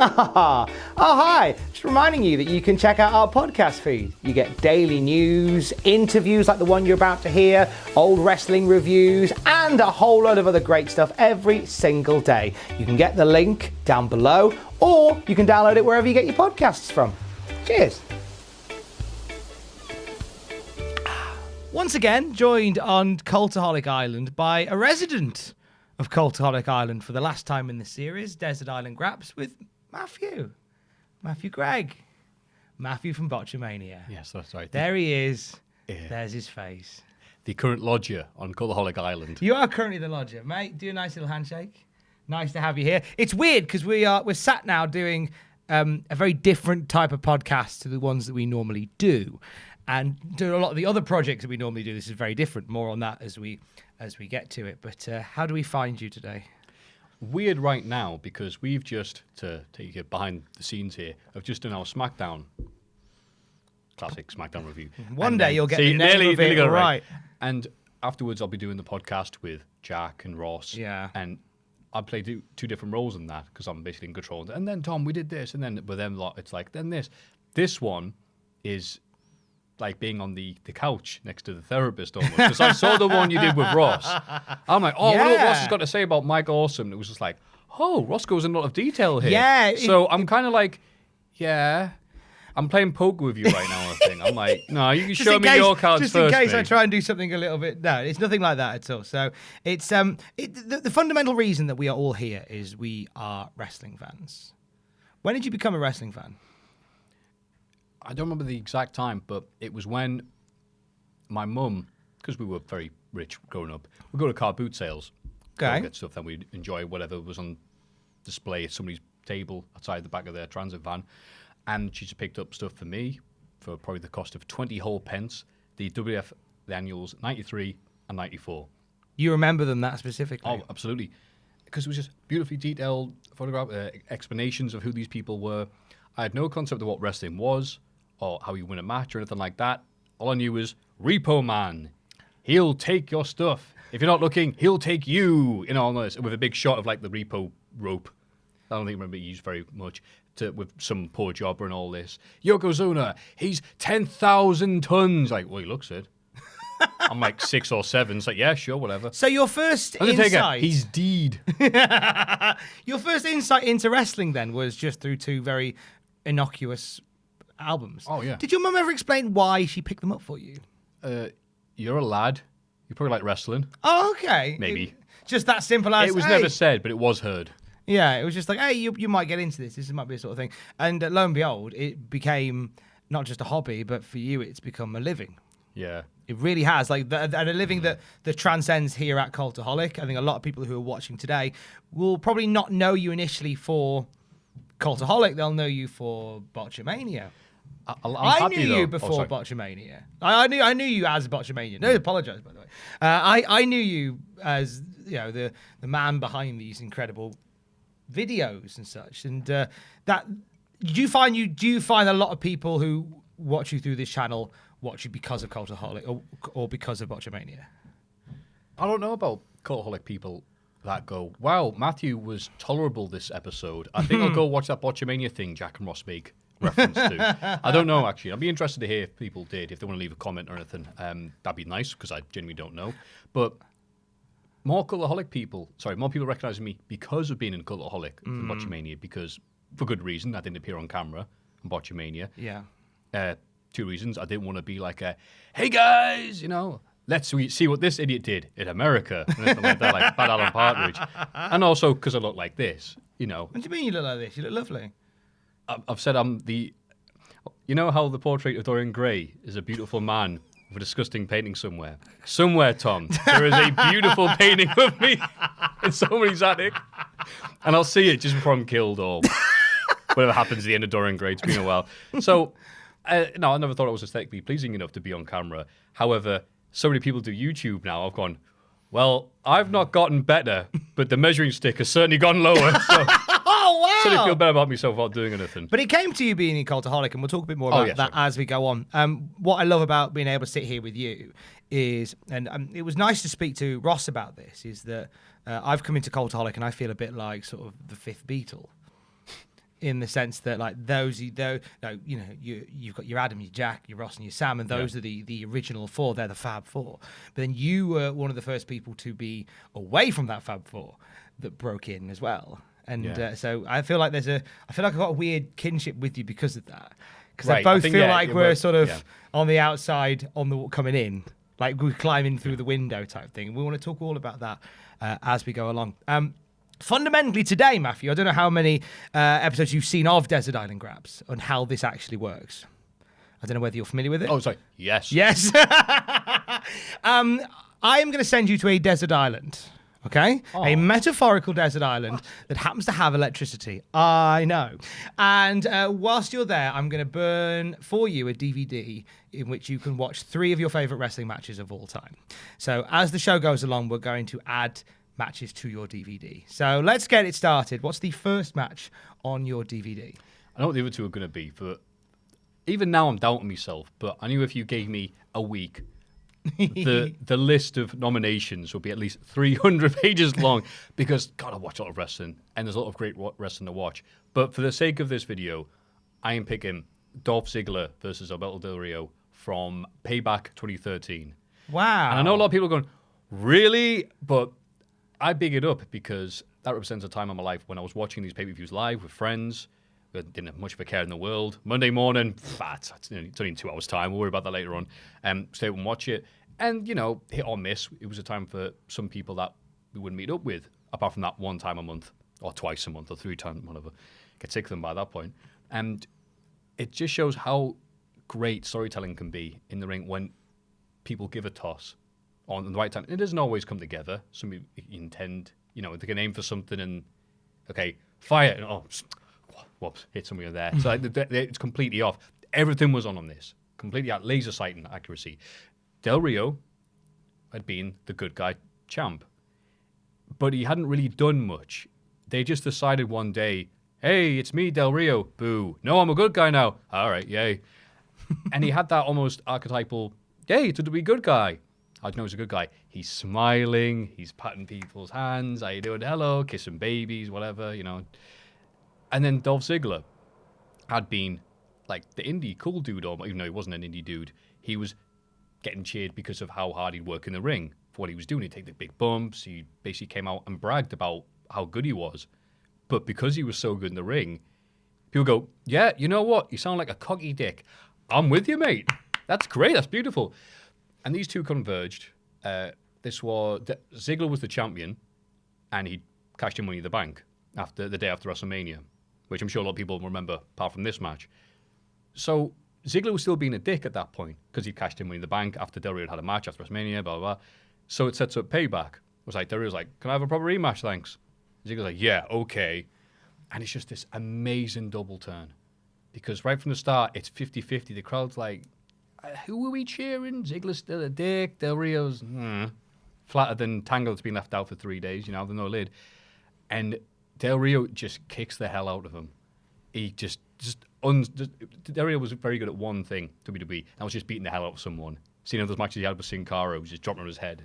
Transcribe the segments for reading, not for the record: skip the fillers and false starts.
Oh, hi. Just reminding you that you can check out our podcast feed. You get daily news, interviews like the one you're about to hear, old wrestling reviews, and a whole load of other great stuff every single day. You can get the link down below, or you can download it wherever you get your podcasts from. Cheers. Once again, joined on Cultaholic Island by a resident of Cultaholic Island for the last time in the series, Desert Island Graps, with Maffew Gregg. Maffew from Botchamania. Yes, that's right. There he is. Yeah. There's his face. The current lodger on Cultaholic Island. You are currently the lodger, mate. Do a nice little handshake. Nice to have you here. It's weird because we're sat now doing a very different type of podcast to the ones that we normally do. And doing a lot of the other projects that we normally do, this is very different. More on that as we get to it. But how do we find you today? Weird right now because we've just, to take you behind the scenes here, have just done our SmackDown, classic SmackDown review. One day you'll get the name of it right. And afterwards I'll be doing the podcast with Jack and Ross. Yeah. And I play two different roles in that because I'm basically in control. And then, Tom, we did this. And then with them lot, it's like, then this. This one is like being on the couch next to the therapist almost. Because I saw the one you did with Ross. I'm like, oh, what Ross has got to say about Mike Awesome? And it was just like, oh, Ross goes in a lot of detail here. Yeah. So I'm kind of like, yeah, I'm playing poker with you right now, I think. I'm like, no, you can show me your cards first. Just in case I try and do something a little bit. No, it's nothing like that at all. So it's the fundamental reason that we are all here is we are wrestling fans. When did you become a wrestling fan? I don't remember the exact time, but it was when my mum, because we were very rich growing up, we'd go to car boot sales. Okay. Get stuff, then we'd enjoy whatever was on display at somebody's table outside the back of their transit van. And she just picked up stuff for me for probably the cost of 20 whole pence, the WF, the annuals, 93 and 94. You remember them that specifically? Oh, absolutely. Because it was just beautifully detailed photograph, explanations of who these people were. I had no concept of what wrestling was, or how you win a match or anything like that. All I knew was Repo Man. He'll take your stuff. If you're not looking, he'll take you. You know, all this with a big shot of like the repo rope. I don't think I remember it used very much with some poor jobber and all this. Yokozuna, he's 10,000 tons. Like, well, he looks it. I'm like 6 or 7. It's like, yeah, sure, whatever. So your first Undertaker, insight... he's deed. Your first insight into wrestling then was just through 2 very innocuous albums. Oh, yeah. Did your mum ever explain why she picked them up for you? You're a lad. You probably like wrestling. Oh, okay. Maybe. Just that simple as... It was never said, but it was heard. Yeah, it was just like, hey, you might get into this. This might be a sort of thing. And lo and behold, it became not just a hobby, but for you, it's become a living. Yeah. It really has. Like, and a living that transcends here at Cultaholic. I think a lot of people who are watching today will probably not know you initially for Cultaholic. They'll know you for Botchamania. I knew you before Botchamania. I knew you as Botchamania. No, apologize, by the way. I knew you as, you know, the man behind these incredible videos and such. And that do you find a lot of people who watch you through this channel watch you because of Cultaholic or because of Botchamania? I don't know about Cultaholic people that go, wow, Maffew was tolerable this episode. I think I'll go watch that Botchamania thing Jack and Ross make reference to. I don't know, actually. I'd be interested to hear if people did, if they want to leave a comment or anything. That'd be nice, because I genuinely don't know. But more people recognizing me because of being in Cultaholic than Botchamania, because, for good reason, I didn't appear on camera in Botchamania. Yeah. 2 reasons. I didn't want to be like hey guys, you know, let's see what this idiot did in America. And anything like that, like Bad Alan Partridge. And also because I look like this, you know. What do you mean you look like this? You look lovely. I've said I'm the... You know how the portrait of Dorian Gray is a beautiful man with a disgusting painting somewhere? Somewhere, Tom, there is a beautiful painting of me in somebody's attic. And I'll see it just before I'm killed or whatever happens at the end of Dorian Gray. It's been a while. So, no, I never thought I was aesthetically pleasing enough to be on camera. However, so many people do YouTube now. I've gone, well, I've not gotten better, but the measuring stick has certainly gone lower. So... Oh, wow. So I feel better about myself without doing anything. But it came to you being in Cultaholic, and we'll talk a bit more about that as we go on. What I love about being able to sit here with you is, and it was nice to speak to Ross about this, is that I've come into Cultaholic and I feel a bit like sort of the fifth Beatle. in the sense that like you've got your Adam, your Jack, your Ross, and your Sam, and those are the original four. They're the Fab Four. But then you were one of the first people to be away from that Fab Four that broke in as well. And so I feel like I've got a weird kinship with you because of that. Because I both feel like we're sort of on the outside, coming in, like we're climbing through the window type thing. And we want to talk all about that as we go along. Fundamentally today, Maffew, I don't know how many episodes you've seen of Desert Island Graps and how this actually works. I don't know whether you're familiar with it. Oh, sorry. Yes. Yes. I am going to send you to a desert island. Okay? Oh. A metaphorical desert island that happens to have electricity. I know. And whilst you're there, I'm going to burn for you a DVD in which you can watch 3 of your favourite wrestling matches of all time. So as the show goes along, we're going to add matches to your DVD. So let's get it started. What's the first match on your DVD? I know what the other two are going to be, but even now I'm doubting myself. But I knew if you gave me a week, the list of nominations will be at least 300 pages long because, God, I watch a lot of wrestling and there's a lot of great wrestling to watch. But for the sake of this video, I am picking Dolph Ziggler versus Alberto Del Rio from Payback 2013. Wow. And I know a lot of people are going, really? But I big it up because that represents a time in my life when I was watching these pay-per-views live with friends. We didn't have much of a care in the world. Monday morning, it's only in 2 hours' time. We'll worry about that later on. Stay up and watch it. And, hit or miss. It was a time for some people that we wouldn't meet up with, apart from that one time a month, or twice a month, or 3 times, whatever. Get sick of them by that point. And it just shows how great storytelling can be in the ring when people give a toss on the right time. It doesn't always come together. Some intend, they can aim for something and, okay, fire, and whoops, hit somebody there. So it's completely off. Everything was on this. Completely at laser sight and accuracy. Del Rio had been the good guy champ, but he hadn't really done much. They just decided one day, hey, it's me, Del Rio. Boo. No, I'm a good guy now. All right, yay. And he had that almost archetypal, hey, to be good guy. I know he's a good guy. He's smiling. He's patting people's hands. How you doing? Hello. Kissing babies, whatever, And then Dolph Ziggler had been like the indie cool dude, even though he wasn't an indie dude. He was getting cheered because of how hard he'd work in the ring for what he was doing. He'd take the big bumps. He basically came out and bragged about how good he was. But because he was so good in the ring, people go, yeah, you know what? You sound like a cocky dick. I'm with you, mate. That's great. That's beautiful. And these two converged. Ziggler was the champion, and he cashed in Money in the Bank the day after WrestleMania, which I'm sure a lot of people remember apart from this match. So Ziggler was still being a dick at that point because he cashed in Money in the Bank after Del Rio had a match after WrestleMania, blah, blah, blah. So it sets up Payback. It was like, Del Rio's like, can I have a proper rematch, thanks? Ziggler's like, yeah, okay. And it's just this amazing double turn because right from the start, it's 50-50. The crowd's like, who are we cheering? Ziggler's still a dick. Del Rio's flatter than Tangle that's been left out for 3 days, there's no lid. And Del Rio just kicks the hell out of him. He Del Rio was very good at one thing, WWE, that was just beating the hell out of someone. Seeing those matches he had with Sin Cara, he was just dropping on his head.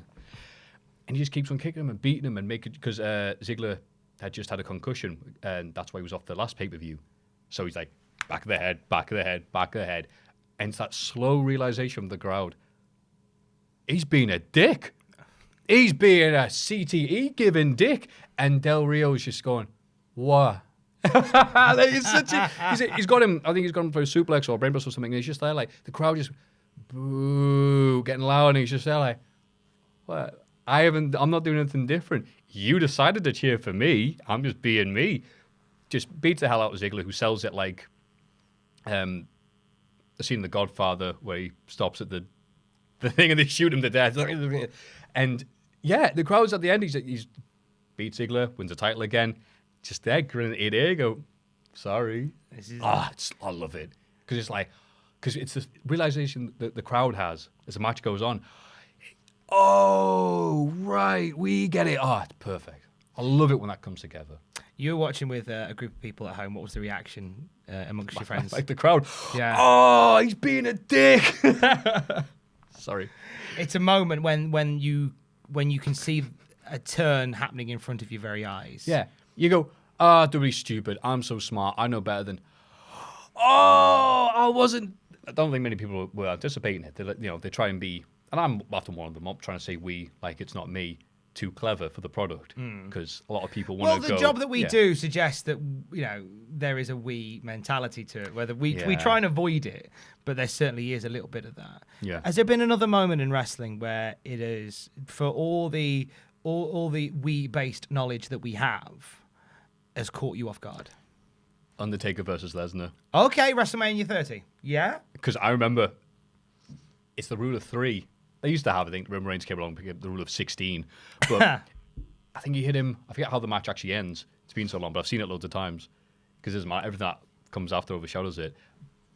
And he just keeps on kicking him and beating him and making, because Ziggler had just had a concussion, and that's why he was off the last pay-per-view. So he's like, back of the head, back of the head, back of the head. And it's that slow realization of the crowd. He's being a dick. He's being a CTE giving dick. And Del Rio is just going, what? He's got him, I think he's got him for a suplex or a brainbuster or something. And he's just there like, the crowd just, boo, getting loud. And he's just there like, what? I'm not doing anything different. You decided to cheer for me. I'm just being me. Just beats the hell out of Ziggler, who sells it like, the scene in The Godfather where he stops at the thing and they shoot him to death. And yeah, the crowd's at the end. He's beat Ziggler, wins the title again. Just there, grinning ear to ear, go, sorry. I love it. Because it's the realization that the crowd has as the match goes on. Oh, right, we get it. Oh, it's perfect. I love it when that comes together. You were watching with a group of people at home. What was the reaction amongst your friends? Like the crowd. Yeah. Oh, he's being a dick. Sorry. It's a moment when you can see a turn happening in front of your very eyes. Yeah. You go, WWE stupid. I'm so smart. I know better than. Oh, I wasn't. I don't think many people were anticipating it. They try and be, and I'm often one of them up trying to say we, like it's not me, too clever for the product, because a lot of people want to go. Well, the job that we do suggests that there is a we mentality to it, whether we try and avoid it, but there certainly is a little bit of that. Yeah. Has there been another moment in wrestling where it is, for all the we based knowledge that we have, has caught you off guard? Undertaker versus Lesnar. Okay, WrestleMania 30. Yeah? Because I remember it's the rule of 3. They used to have, I think, Roman Reigns came along, the rule of 16. But I think he hit him. I forget how the match actually ends. It's been so long, but I've seen it loads of times. Because everything that comes after overshadows it.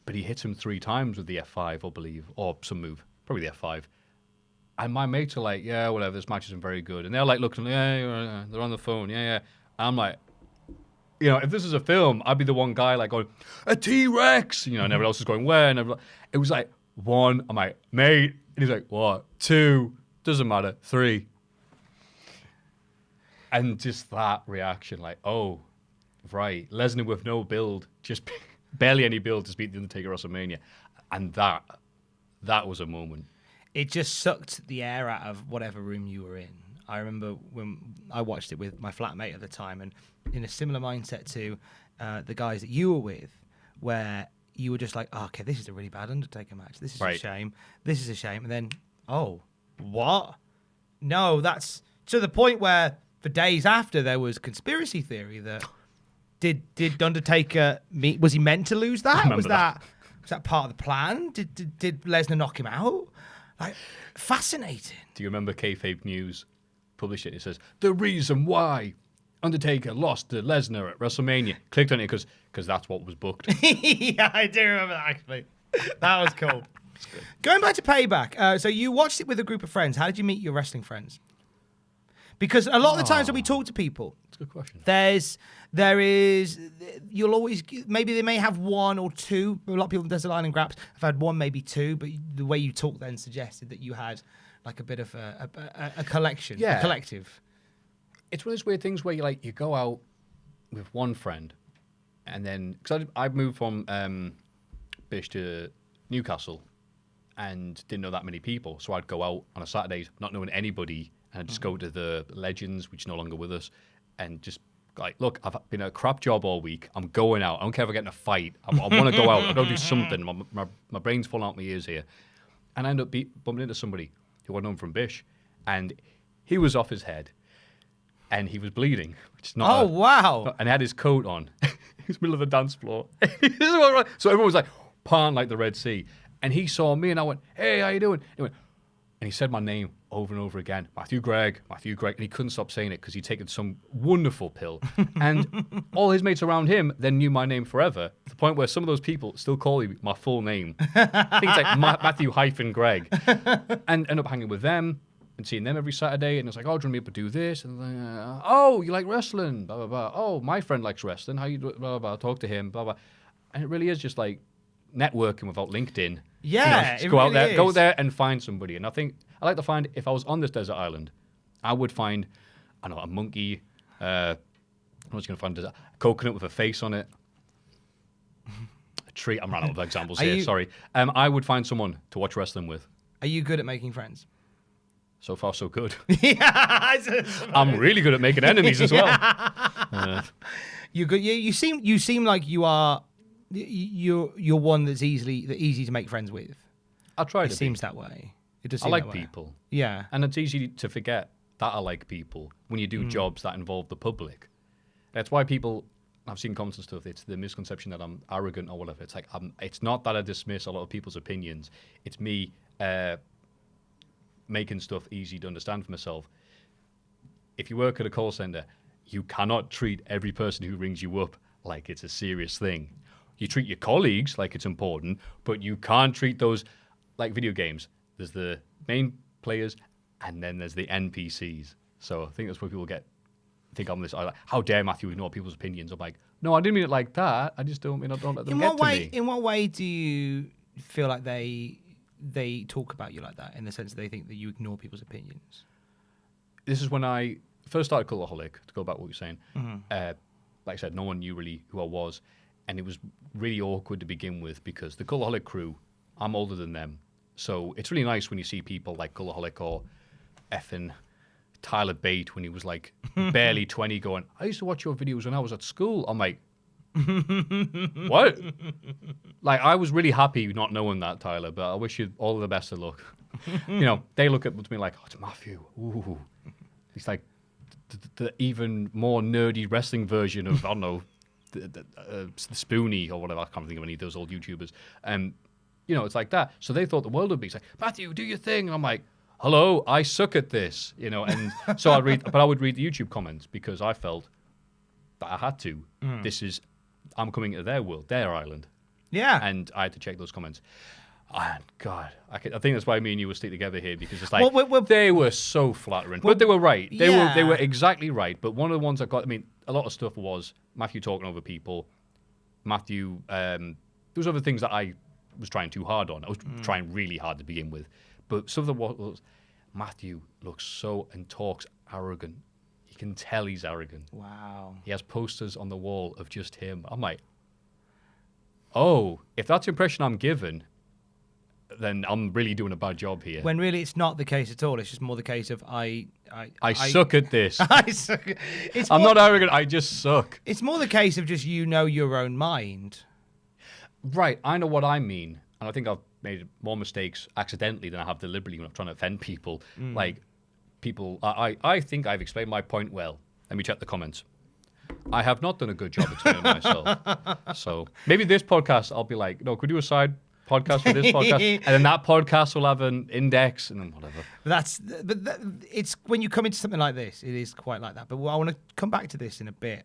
But he hits him 3 times with the F5, I believe, or some move. Probably the F5. And my mates are like, yeah, whatever, this match isn't very good. And they're like looking, yeah, they're on the phone, yeah. I'm like, if this is a film, I'd be the one guy like going, a T-Rex, and everyone else is going, where? And it was like 1, I'm like, mate, and he's like, what? 2, doesn't matter, 3. And just that reaction, like, oh, right, Lesnar with no build, just barely any build to beat the Undertaker at WrestleMania. And that was a moment. It just sucked the air out of whatever room you were in. I remember when I watched it with my flatmate at the time, and in a similar mindset to the guys that you were with, where you were just like, oh, okay, this is a really bad Undertaker match. This is a shame. This is a shame. And then, oh, what? No, that's to the point where for days after there was conspiracy theory that did Undertaker was he meant to lose that? Was that part of the plan? Did Lesnar knock him out? Like, fascinating. Do you remember Kayfabe News published it? It says, the reason why Undertaker lost to Lesnar at WrestleMania. Clicked on it because that's what was booked. Yeah, I do remember that, actually. That was cool. Going back to Payback, so you watched it with a group of friends. How did you meet your wrestling friends? Because a lot of the times when we talk to people, that's a good question. There is, you'll always, maybe they may have 1 or 2. A lot of people in Desert Island Graps have had 1, maybe 2, but the way you talk then suggested that you had like a bit of a collection, a collective. It's one of those weird things where you go out with one friend, and then because I moved from Bish to Newcastle, and didn't know that many people, so I'd go out on a Saturday not knowing anybody, and I'd just go to the Legends, which are no longer with us, and just like, look, I've been at a crap job all week. I'm going out. I don't care if I get in a fight. I want to go out. I've got to do something. My brain's falling out my ears here, and I end up bumping into somebody who I'd known from Bish, and he was off his head. And he was bleeding, which is not. Oh, wow. And he had his coat on. He was in the middle of the dance floor. So everyone was like, parting like the Red Sea. And he saw me, and I went, hey, how you doing? And he said my name over and over again, Maffew Gregg. And he couldn't stop saying it because he'd taken some wonderful pill. And all his mates around him then knew my name forever, to the point where some of those people still call me my full name. I think it's like Maffew-Gregg. And end up hanging with them. And seeing them every Saturday, and it's like, oh, do you want me to do this? And like, oh, you like wrestling? Blah, blah, blah. Oh, my friend likes wrestling. How you do? Blah, blah, blah. Talk to him. Blah, blah. And it really is just like networking without LinkedIn. Yeah, just go out there, go there and find somebody. And I think I like to find, if I was on this desert island, I would find, I don't know, a monkey. I was going to find a coconut with a face on it. A tree. I'm running out of examples here. Sorry. I would find someone to watch wrestling with. Are you good at making friends? So far, so good. Yeah, I'm really good at making enemies as well. You're good. You seem like you are. You're one that's easy to make friends with. I try to. It seems that way. It does. I like people. Yeah, and it's easy to forget that I like people when you do jobs that involve the public. That's why people. I've seen comments and stuff. It's the misconception that I'm arrogant or whatever. It's like it's not that I dismiss a lot of people's opinions. It's me. Making stuff easy to understand for myself. If you work at a call center, you cannot treat every person who rings you up like it's a serious thing. You treat your colleagues like it's important, but you can't treat those like video games. There's the main players, and then there's the NPCs. So I think that's where people think I'm this. I like, how dare Maffew ignore people's opinions? I'm like, no, I didn't mean it like that. I just don't let them get to me. In what way do you feel like they talk about you like that, in the sense that they think that you ignore people's opinions? This is when I first started Cultaholic, to go back to what you're saying. like I said, no one knew really who I was. And it was really awkward to begin with because the Cultaholic crew, I'm older than them. So it's really nice when you see people like Cultaholic or effing Tyler Bate when he was like barely 20 going, I used to watch your videos when I was at school. I'm like, what? Like, I was really happy not knowing that, Tyler, but I wish you all the best of luck. You know, they look at me like, oh, it's Maffew. Ooh. He's like the even more nerdy wrestling version of, I don't know, the Spoonie or whatever. I can't think of any of those old YouTubers. You know, it's like that. So they thought the world would be. It's like, Maffew, do your thing. And I'm like, hello, I suck at this. You know, and so I would read the YouTube comments because I felt that I had to. I'm coming to their world, their island. Yeah. And I had to check those comments. And God, I think that's why me and you will stay together here because it's like they were so flattering, but they were right. They were exactly right. But one of the ones I got, I mean, a lot of stuff was Maffew talking over people. Maffew, there was other things that I was trying too hard on. I was trying really hard to begin with, but some of the was Maffew looks so and talks arrogant. You can tell he's arrogant. Wow. He has posters on the wall of just him. I'm like, oh, if that's the impression I'm given, then I'm really doing a bad job here. When really it's not the case at all. It's just more the case of I suck at this. I suck. I'm not arrogant. I just suck. It's more the case of just you know your own mind. Right. I know what I mean. And I think I've made more mistakes accidentally than I have deliberately when I'm trying to offend people. Like, people, I think I've explained my point well. Let me check the comments. I have not done a good job explaining myself. So maybe this podcast, I'll be like, no, could we do a side podcast for this podcast? And then that podcast will have an index and then whatever. It's when you come into something like this, it is quite like that. But I want to come back to this in a bit.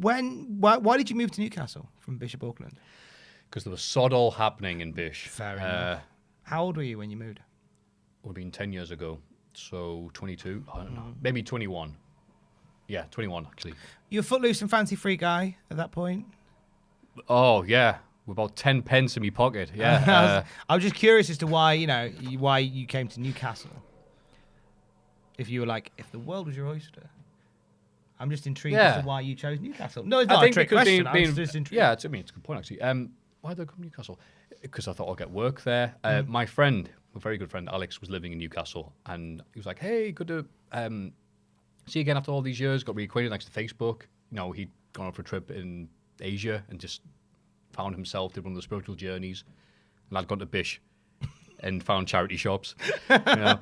Why did you move to Newcastle from Bishop Auckland? Because there was sod all happening in Bish. Fair enough. How old were you when you moved? Would have been 10 years ago. So 22, I don't know. Maybe 21. Yeah, 21 actually. You a footloose and fancy free guy at that point? Oh, yeah. With about 10 pence in my pocket. Yeah. I was just curious as to why you came to Newcastle. If you were like, if the world was your oyster. I'm just intrigued as to why you chose Newcastle. No, it's not a trick question. I was just intrigued. Yeah, it's a good point actually. Why did I come to Newcastle? Because I thought I'll get work there. My friend, a very good friend, Alex, was living in Newcastle, and he was like, "Hey, good to see you again after all these years." Got reacquainted thanks to Facebook. You know, he'd gone on for a trip in Asia and just found himself, did one of the spiritual journeys, and I'd gone to Bish and found charity shops. You know,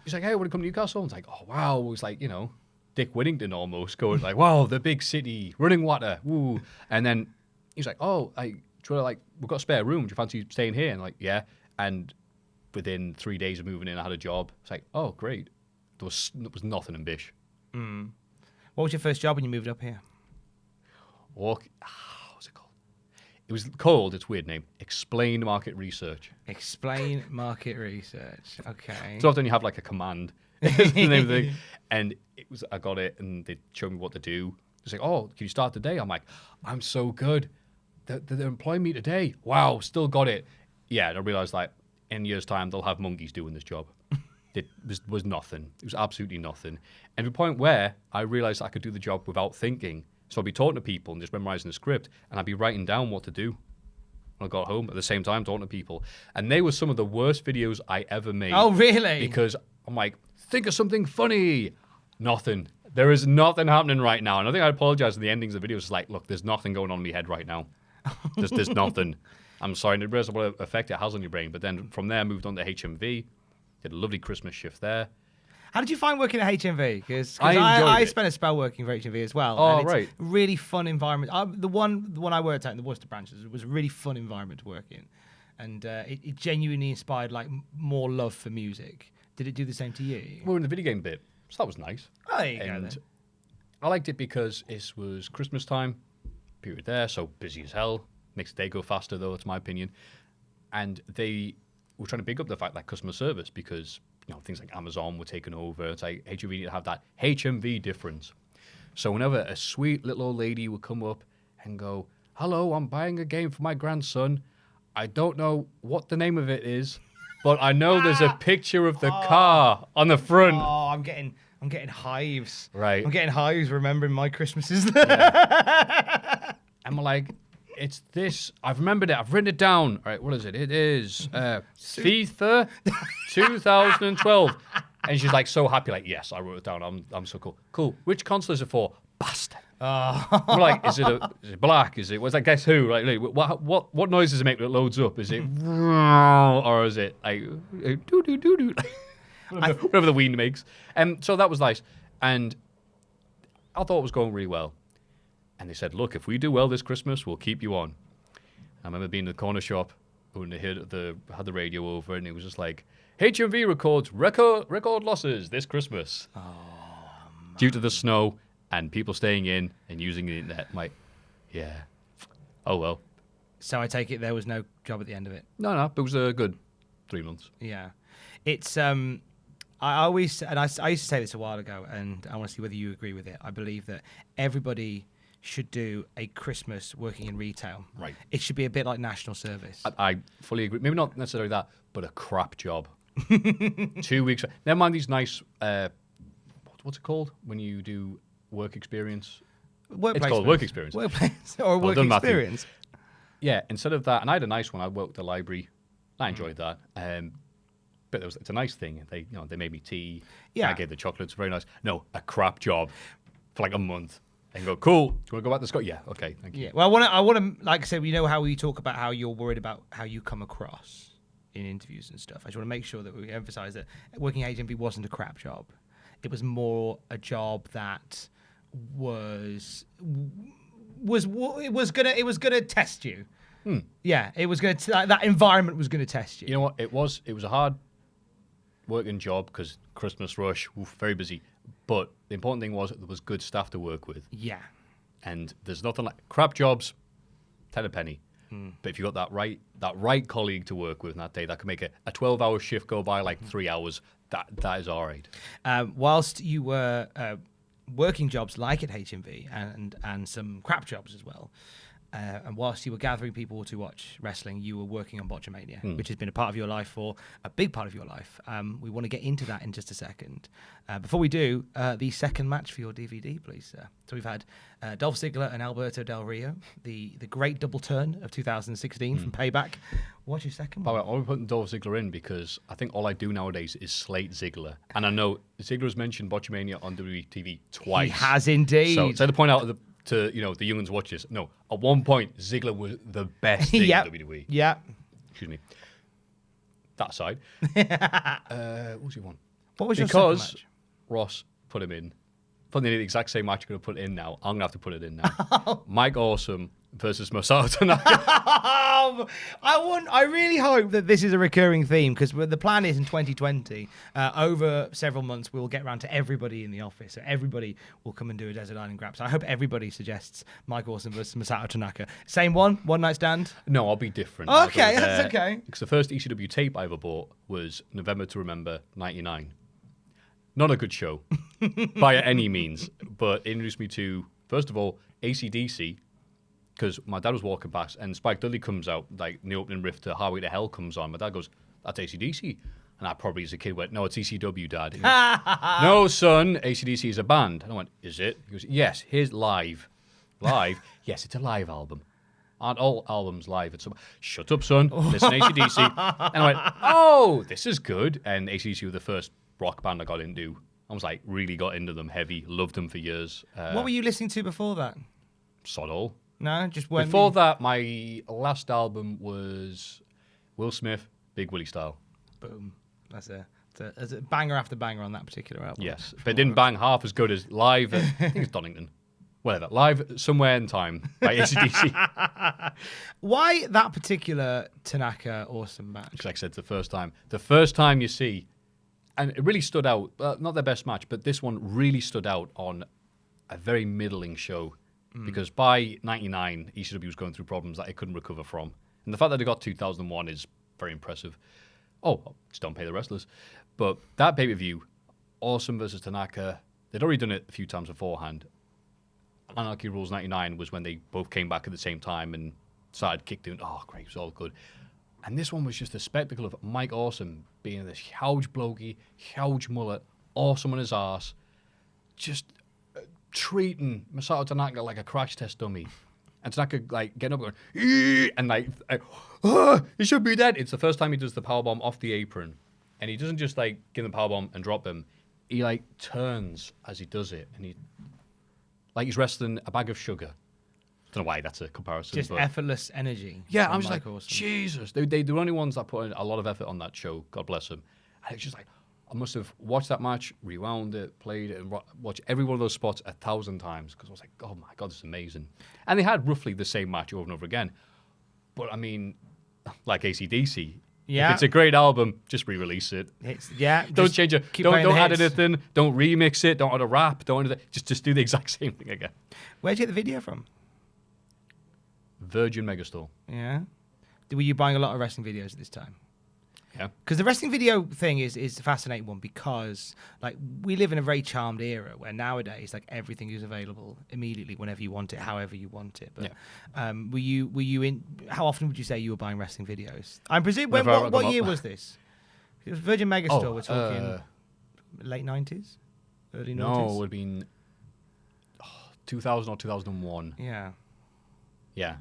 he's like, "Hey, I want to come to Newcastle." I was like, "Oh wow!" It was like, you know, Dick Whittington almost going like, "Wow, the big city, running water, woo!" And then he's like, "Oh, we've got a spare room. Do you fancy staying here?" And I'm like, "Yeah." And within 3 days of moving in, I had a job. It's like, oh, great. There was nothing in Bish. What was your first job when you moved up here? What's it called? It was called, it's a weird name, Explain Market Research. Explain Market Research. Okay. So often you have like a command. Is the name of the thing. And I got it, and they showed me what to do. It's like, oh, can you start today? I'm like, I'm so good. They're employing me today. Wow, still got it. Yeah, and I realized like, in a year's time, they'll have monkeys doing this job. It was nothing. It was absolutely nothing. And to the point where I realized I could do the job without thinking. So I'd be talking to people and just memorizing the script, and I'd be writing down what to do when I got home at the same time talking to people. And they were some of the worst videos I ever made. Oh, really? Because I'm like, think of something funny. Nothing. There is nothing happening right now. And I think I apologize in the endings of the videos. It's like, look, there's nothing going on in my head right now. There's nothing. I'm sorry, and I realize what effect it has on your brain. But then from there, I moved on to HMV. Did a lovely Christmas shift there. How did you find working at HMV? Because I spent a spell working for HMV as well. Oh, and it's right. a really fun environment. The one I worked at in the Worcester branches, it was a really fun environment to work in. And it genuinely inspired like more love for music. Did it do the same to you? We were in the video game bit, so that was nice. Oh, there you go then. I liked it because it was Christmas time, period there, so busy as hell. Makes the day go faster, though, it's my opinion. And they were trying to big up the fact that customer service because, you know, things like Amazon were taken over. It's like HMV need to have that HMV difference. So whenever a sweet little old lady would come up and go, "Hello, I'm buying a game for my grandson. I don't know what the name of it is, but I know there's a picture of the car on the front." Oh, I'm getting I'm getting hives. Right. I'm getting hives remembering my Christmases. And we're like, it's this. I've remembered it. I've written it down. All right, what is it? It is FIFA 2012. And she's like so happy, like, yes, I wrote it down. I'm so cool. Cool. Which console is it for? Bastard. Oh. We're like, is it black? Is it? What's that? Guess who? Like, what noise does it make when it loads up? Is it, or is it like doo doo doo doo? Whatever the wind makes. So that was nice, and I thought it was going really well. And they said, look, if we do well this Christmas, we'll keep you on. I remember being in the corner shop when they had the radio over, and it was just like, HMV records record losses this Christmas due to the snow and people staying in and using the internet. I'm like, yeah, oh well. So I take it there was no job at the end of it. No, but it was a good 3 months. Yeah, it's I always, and I used to say this a while ago, and I want to see whether you agree with it. I believe that everybody should do a Christmas working in retail. Right. It should be a bit like national service. I fully agree. Maybe not necessarily that, but a crap job. 2 weeks. Never mind these nice. What's it called when you do work experience? Workplace. It's called work experience. Workplace or work done, Maffew. experience. Yeah. Instead of that, and I had a nice one. I worked at the library. I enjoyed that. But it's a nice thing. They made me tea. Yeah. I gave the chocolates. Very nice. No, a crap job for like a month. And go, cool. Do you want to go back to Scott? Yeah. Okay. Thank you. Yeah. Well, I want to, like I said, you know how we talk about how you're worried about how you come across in interviews and stuff. I just want to make sure that we emphasize that working at HMV wasn't a crap job. It was more a job that was gonna test you. Yeah, it was gonna that environment was gonna test you. You know what? It was a hard working job because Christmas rush, very busy. But the important thing was there was good staff to work with. Yeah. And there's nothing like crap jobs, 10 a penny. But if you got that right colleague to work with on that day, that could make a 12-hour shift go by like 3 hours. That is all right. Whilst you were working jobs like at HMV and some crap jobs as well, and whilst you were gathering people to watch wrestling, you were working on Botchamania, which has been a part of your life for a big part of your life. We want to get into that in just a second. Before we do, the second match for your DVD, please, sir. So we've had Dolph Ziggler and Alberto Del Rio, the great double turn of 2016 from Payback. What's your second one? By the way, I'm putting Dolph Ziggler in because I think all I do nowadays is slate Ziggler. And I know Ziggler's mentioned Botchamania on WWE TV twice. He has indeed. So to point out to the young ones watch this. No, at one point Ziggler was the best thing in WWE. Yeah. Excuse me. That aside, what was your one? What was your because second match? Ross put him in. Putting in the exact same match you're going to put in now. I'm going to have to put it in now. Mike Awesome versus Masato Tanaka. I really hope that this is a recurring theme because the plan is in 2020, over several months, we'll get around to everybody in the office. So everybody will come and do a Desert Island Graps. I hope everybody suggests Mike Awesome versus Masato Tanaka. Same one night stand? No, I'll be different. Okay, that's okay. Because the first ECW tape I ever bought was November to Remember 99. Not a good show by any means, but it introduced me to, first of all, AC/DC, because my dad was walking past and Spike Dudley comes out, like in the opening riff to Highway to Hell comes on. My dad goes, that's AC/DC. And I probably as a kid went, no, it's ECW, Dad. He goes, no, son, AC/DC is a band. And I went, is it? He goes, yes, here's live. Live? Yes, it's a live album. Aren't all albums live? It's shut up, son. Listen, AC/DC. And I went, oh, this is good. And AC/DC were the first rock band I got into. I was like, really got into them heavy, loved them for years. What were you listening to before that? Sod all. No, just when Before that, my last album was Will Smith, Big Willie Style. Boom. That's a banger after banger on that particular album. Yes, but it didn't bang half as good as live at, I think it's Donington. Whatever. Live Somewhere in Time by AC/DC. Why that particular Tanaka Awesome match? Like I said, the first time you see, and it really stood out, not their best match, but this one really stood out on a very middling show. Because by 99, ECW was going through problems that it couldn't recover from. And the fact that they got 2001 is very impressive. Oh, just don't pay the wrestlers. But that pay-per-view, Awesome versus Tanaka, they'd already done it a few times beforehand. Anarchy Rules 99 was when they both came back at the same time and started kicking. Oh, great, it was all good. And this one was just a spectacle of Mike Awesome being this huge blokey, huge mullet, awesome on his arse, just treating Masato Tanaka like a crash test dummy. And Tanaka, like, getting up and going, "Eee!" And like, he should be dead. It's the first time he does the powerbomb off the apron. And he doesn't just, like, give him the powerbomb and drop him. He, like, turns as he does it. And like he's wrestling a bag of sugar. I don't know why that's a comparison. Just effortless energy. Yeah, I'm just like, Jesus. They're the only ones that put in a lot of effort on that show. God bless them. And it's just like, I must have watched that match, rewound it, played it, and watched every one of those spots 1,000 times because I was like, oh my God, this is amazing. And they had roughly the same match over and over again. But I mean, like AC/DC. Yeah. If it's a great album, just re-release it. Don't change it. Don't add anything. Don't remix it. Don't add a rap. Don't add just do the exact same thing again. Where'd you get the video from? Virgin Megastore. Yeah. Were you buying a lot of wrestling videos at this time? Yeah. Because the wrestling video thing is a fascinating one because like we live in a very charmed era where nowadays like everything is available immediately whenever you want it, however you want it. But were you in? How often would you say you were buying wrestling videos? I'm presuming what year was this? It was Virgin Megastore. We're talking late 90s, early 90s. No, it would have been 2000 or 2001. Yeah. Yeah.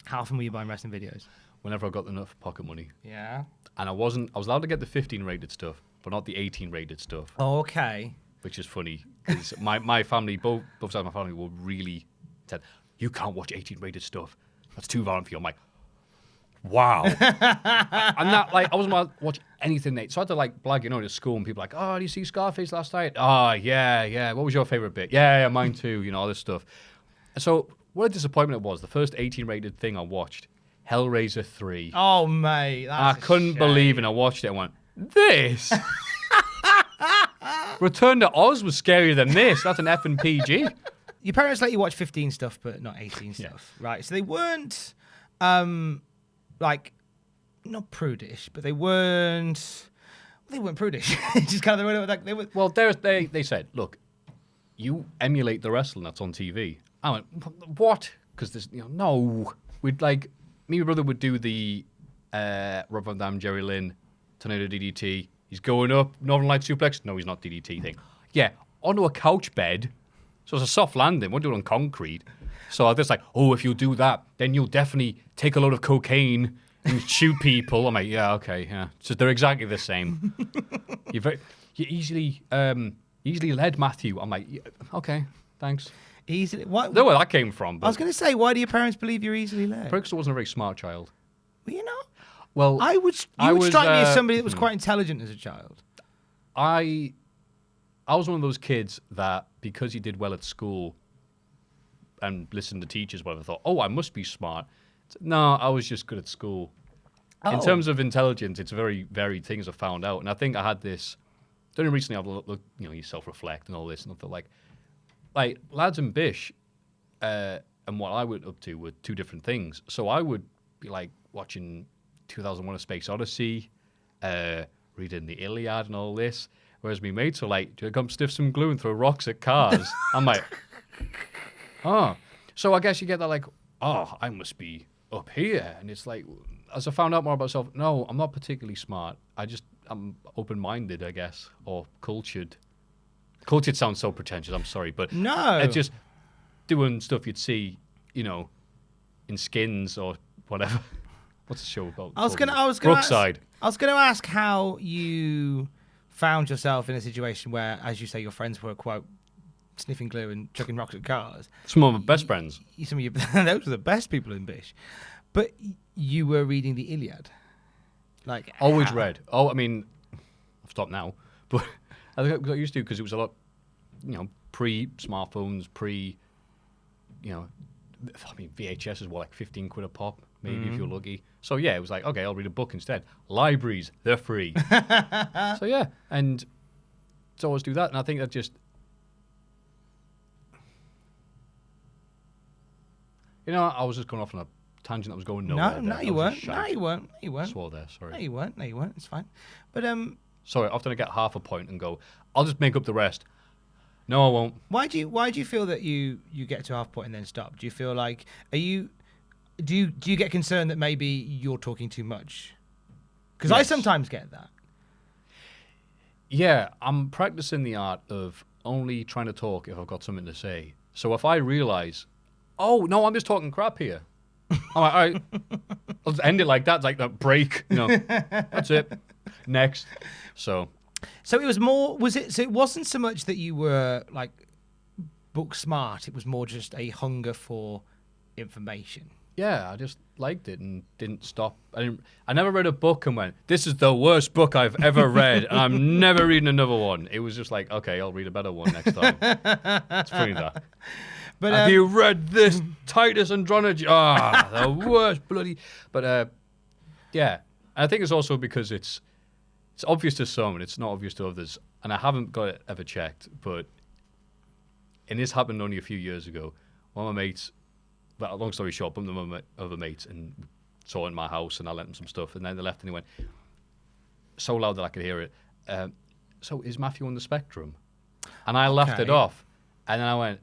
How often were you buying wrestling videos? Whenever I got enough pocket money. Yeah. And I was allowed to get the 15 rated stuff, but not the 18 rated stuff. Oh, okay. Which is funny because my family, both sides of my family, were really said, "You can't watch 18 rated stuff. That's too violent for you." I'm like, wow. And that like I wasn't allowed to watch anything. So I had to like blag to school, and people were like, "Oh, did you see Scarface last night?" "Oh, yeah. What was your favorite bit?" Yeah, mine too. All this stuff. And so what a disappointment it was. The first 18 rated thing I watched. Hellraiser 3. Oh, mate. I couldn't believe it. I watched it and went, this? Return to Oz was scarier than this. That's an F and PG. Your parents let you watch 15 stuff, but not 18 stuff, right? So they weren't, like, not prudish, but they weren't prudish. Just kind of, they were. Well, they said, look, you emulate the wrestling that's on TV. I went, what? Because there's, no. We'd like... Me and my brother would do the Rob Van Dam, Jerry Lynn, Tornado DDT. He's going up, Northern Light suplex. No, he's not DDT thing. Yeah, onto a couch bed. So it's a soft landing. We'll do it on concrete. So I just like, if you do that, then you'll definitely take a load of cocaine and shoot people. I'm like, yeah, okay, yeah. So they're exactly the same. You easily led, Maffew. I'm like, yeah, okay, thanks. Easily? What? Know where that came from. I was going to say, why do your parents believe you're easily led? Because I wasn't a very smart child. Were you not? Well, you would strike me as somebody that was quite intelligent as a child. I was one of those kids that, because he did well at school and listened to teachers, whatever, thought, I must be smart. No, I was just good at school. In terms of intelligence, it's very varied things I've found out. And I think I had this, only recently I've looked, you self-reflect and all this, and I thought, like Lads and Bish and what I went up to were two different things. So I would be like watching 2001: A Space Odyssey, reading the Iliad and all this. Whereas my mates are like, do you come stiff some glue and throw rocks at cars? I'm like, oh. So I guess you get that like, I must be up here. And it's like, as I found out more about myself, no, I'm not particularly smart. I'm open-minded, I guess, or cultured. Cultured sounds so pretentious, I'm sorry, but no, just doing stuff you'd see, in Skins or whatever. What's the show about? Brookside. I was going to ask how you found yourself in a situation where, as you say, your friends were, quote, sniffing glue and chucking rocks at cars. Some of my best friends. Those were the best people in Bish. But you were reading the Iliad. Like always read. I mean, I've stopped now, but I think I used to because it was a lot, pre-smartphones, VHS is like 15 quid a pop, maybe if you're lucky. So yeah, it was like, okay, I'll read a book instead. Libraries, they're free. So yeah, and so always do that, and I think that just, I was just going off on a tangent that was going nowhere. No, you weren't. Swore there, sorry. No, you weren't. It's fine. But sorry, often I get half a point and go, I'll just make up the rest. No, I won't. Why do you feel that you get to half point and then stop? Do you feel like do you get concerned that maybe you're talking too much? Because yes. I sometimes get that. Yeah, I'm practicing the art of only trying to talk if I've got something to say. So if I realize, oh, no, I'm just talking crap here. I'm like, all right, I'll just end it like that. It's like that break. That's it. Next. So it was more, was it, so it wasn't so much that you were like book smart, it was more just a hunger for information. yeah, I just liked it and didn't stop. I never read a book and went, this is the worst book I've ever read, and I'm never reading another one. It was just like, okay, I'll read a better one next time. It's funny that. But have you read this Titus Andronicus? The worst bloody. But yeah, I think it's also because it's obvious to some and it's not obvious to others. And I haven't got it ever checked, and this happened only a few years ago. One of my mates, but long story short, bumped into my other mates and saw it in my house, and I lent them some stuff, and then they left, and he went so loud that I could hear it. So is Maffew on the spectrum? And I laughed it off, and then I went,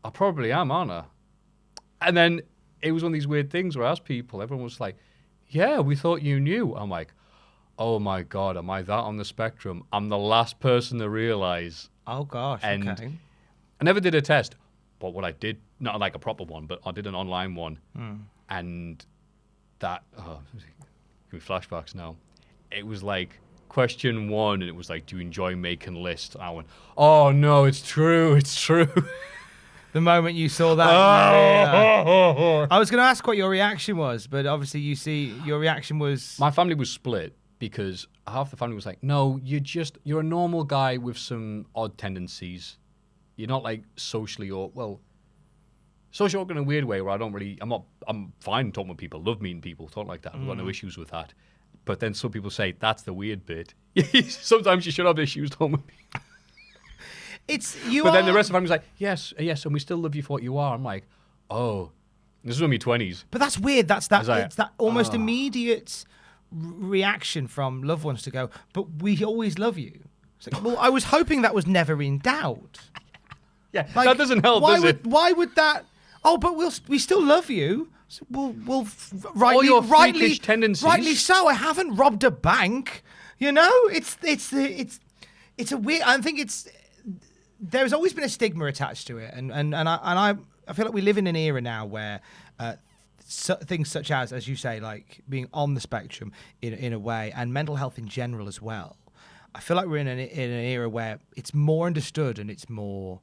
I probably am, aren't I? And then it was one of these weird things where I asked people, everyone was like, yeah, we thought you knew. I'm like, oh my God, am I that on the spectrum? I'm the last person to realize. Oh gosh, and okay. I never did a test, but what I did, not like a proper one, but I did an online one, and that, give me flashbacks now. It was like question 1, and it was like, do you enjoy making lists? I went, oh no, it's true. The moment you saw that, I was going to ask what your reaction was, but obviously your reaction was... My family was split because half the family was like, no, you're a normal guy with some odd tendencies. You're not like socially awkward in a weird way where I'm fine talking with people, love meeting people, talk like that. I've got no issues with that. But then some people say, that's the weird bit. Sometimes you should have issues talking with people. But then the rest of the family's like, yes, and we still love you for what you are. I'm like, oh, this is in my 20s. But that's weird. It's that almost immediate reaction from loved ones to go, but we always love you. It's like, well, I was hoping that was never in doubt. Yeah, like, that doesn't help, does it? Why would that? Oh, but we still love you. So we'll all your freakish tendencies. Rightly so. I haven't robbed a bank. It's a weird. I think there's always been a stigma attached to it, and I feel like we live in an era now where things such as you say, like being on the spectrum in a way, and mental health in general as well. I feel like we're in an era where it's more understood and it's more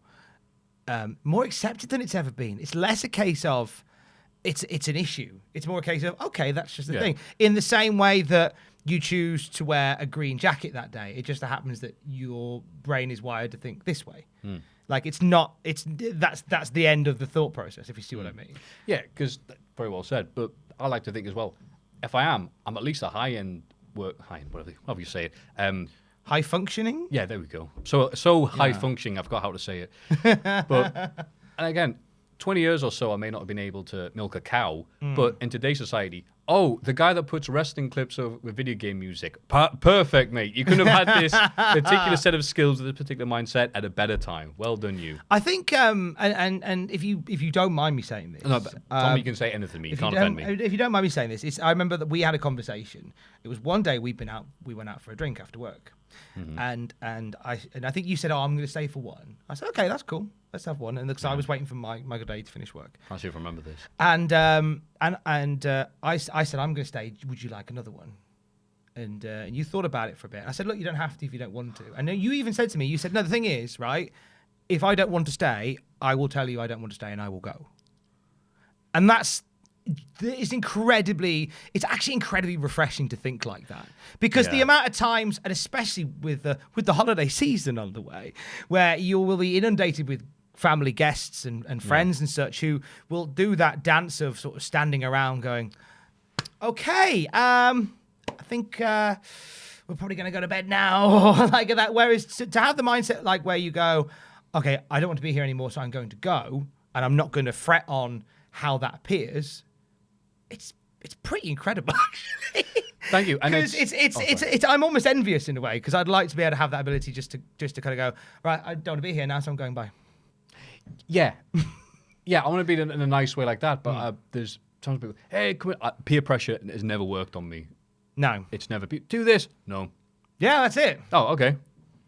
accepted than it's ever been. It's less a case of it's an issue. It's more a case of, okay, that's just the thing. In the same way that you choose to wear a green jacket that day, it just happens that your brain is wired to think this way. Like that's the end of the thought process, if you see what I mean. Yeah, because very well said. But I like to think as well, if I'm at least a high-end, whatever you say it. High functioning? Yeah, there we go. So high functioning, I forgot how to say it. But, and again, 20 years or so, I may not have been able to milk a cow, but in today's society, the guy that puts wrestling clips with video game music, perfect, mate. You couldn't have had this particular set of skills with this particular mindset at a better time. Well done, you. I think, and if you don't mind me saying this, no, but Tom, you can say anything to me. You can't offend me. If you don't mind me saying this, I remember that we had a conversation. It was one day we went out for a drink after work. And I think you said, I'm going to stay for one. I said, okay, that's cool. Let's have one. And because I was waiting for my good day to finish work. I see if I remember this. And I said, I'm going to stay. Would you like another one? And you thought about it for a bit. I said, look, you don't have to if you don't want to. And you even said to me, you said, no, the thing is, right, if I don't want to stay, I will tell you I don't want to stay and I will go. And it's actually incredibly refreshing to think like that, because the amount of times, and especially with the holiday season on the way, where you will be inundated with family guests and friends and such who will do that dance of sort of standing around going, okay, I think we're probably going to go to bed now, or like that. Whereas to have the mindset like where you go, okay, I don't want to be here anymore, so I'm going to go, and I'm not going to fret on how that appears. It's pretty incredible, actually. Thank you. And it's I'm almost envious in a way, because I'd like to be able to have that ability just to kind of go, right, I don't want to be here now, so I'm going by. Yeah. Yeah, I want to be in a nice way like that, but there's times people, hey, come on. Peer pressure has never worked on me. No. It's never do this. No. Yeah, that's it. Oh, okay.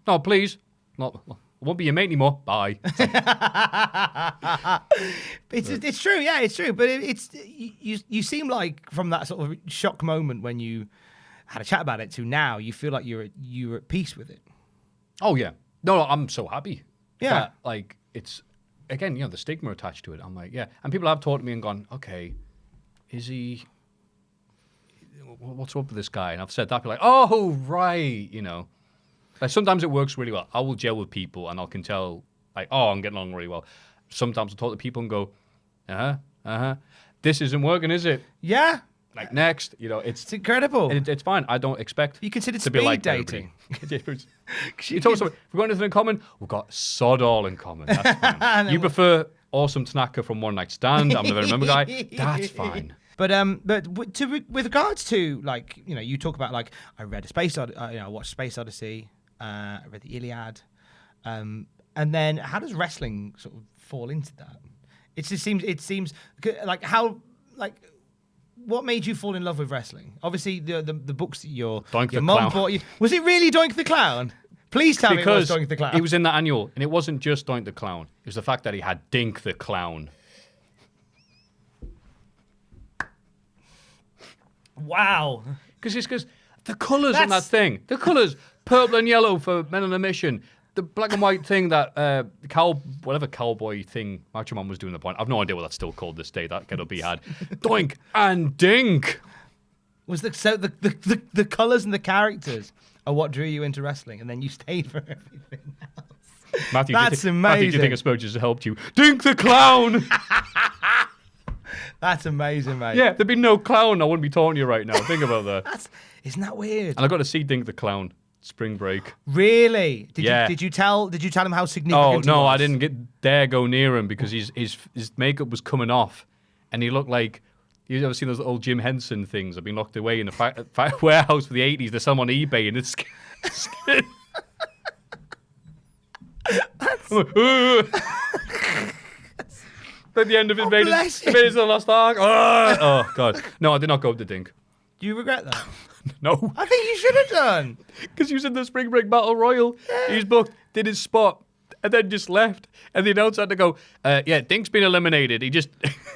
No, please. Not. I won't be your mate anymore. Bye. It's true. Yeah, it's true. But you seem like from that sort of shock moment when you had a chat about it to now, you feel like you're at peace with it. Oh yeah. No, I'm so happy. Yeah. That, like it's again, the stigma attached to it. I'm like, yeah. And people have talked to me and gone, okay, is he? What's up with this guy? And I've said that, be like, oh right, Like sometimes it works really well. I will gel with people and I can tell, like, oh, I'm getting along really well. Sometimes I talk to people and go, this isn't working, is it? Yeah. Like next, it's incredible. It's fine. I don't expect you consider to speed be like dating. You told us we've got anything in common. We've got sod all in common. That's fine. You prefer awesome snacker from One Night Stand. I'm never remember guy. That's fine. But with regards to like you talk about like I read I watched Space Odyssey, I read the Iliad, and then how does wrestling sort of fall into that? It seems like how like. What made you fall in love with wrestling? Obviously, the books that your mum bought you. Was it really Doink the Clown? Please tell me it was Doink the Clown. He was in that annual, and it wasn't just Doink the Clown. It was the fact that he had Dink the Clown. Wow. Because the colours on that thing, the colours, purple and yellow for Men on a Mission, the black and white thing that whatever cowboy thing Macho Man was doing at the point. I've no idea what that's still called this day. That get-up he had. Doink and Dink. Was the colours and the characters are what drew you into wrestling, and then you stayed for everything else. Matthew, that's amazing. Matthew, do you think Asperger's has helped you? Dink the Clown. That's amazing, mate. Yeah, there'd be no clown. I wouldn't be talking to you right now. Think about that. Isn't that weird? And I got to see Dink the Clown. Spring break. Really? Yeah. Did you tell him how significant? Oh no, he was? I didn't dare go near him because his makeup was coming off, and he looked like you've ever seen those old Jim Henson things? I've been locked away in a warehouse for the 80s. They sell them on eBay, and it's skin. At the end of it, made it to the last arc. Oh god, no, I did not go to Dink. Do you regret that? No. I think you should have done. Because he was in the Spring Break Battle Royal. Yeah. He was booked, did his spot, and then just left. And the announcer had to go, Dink's been eliminated. He just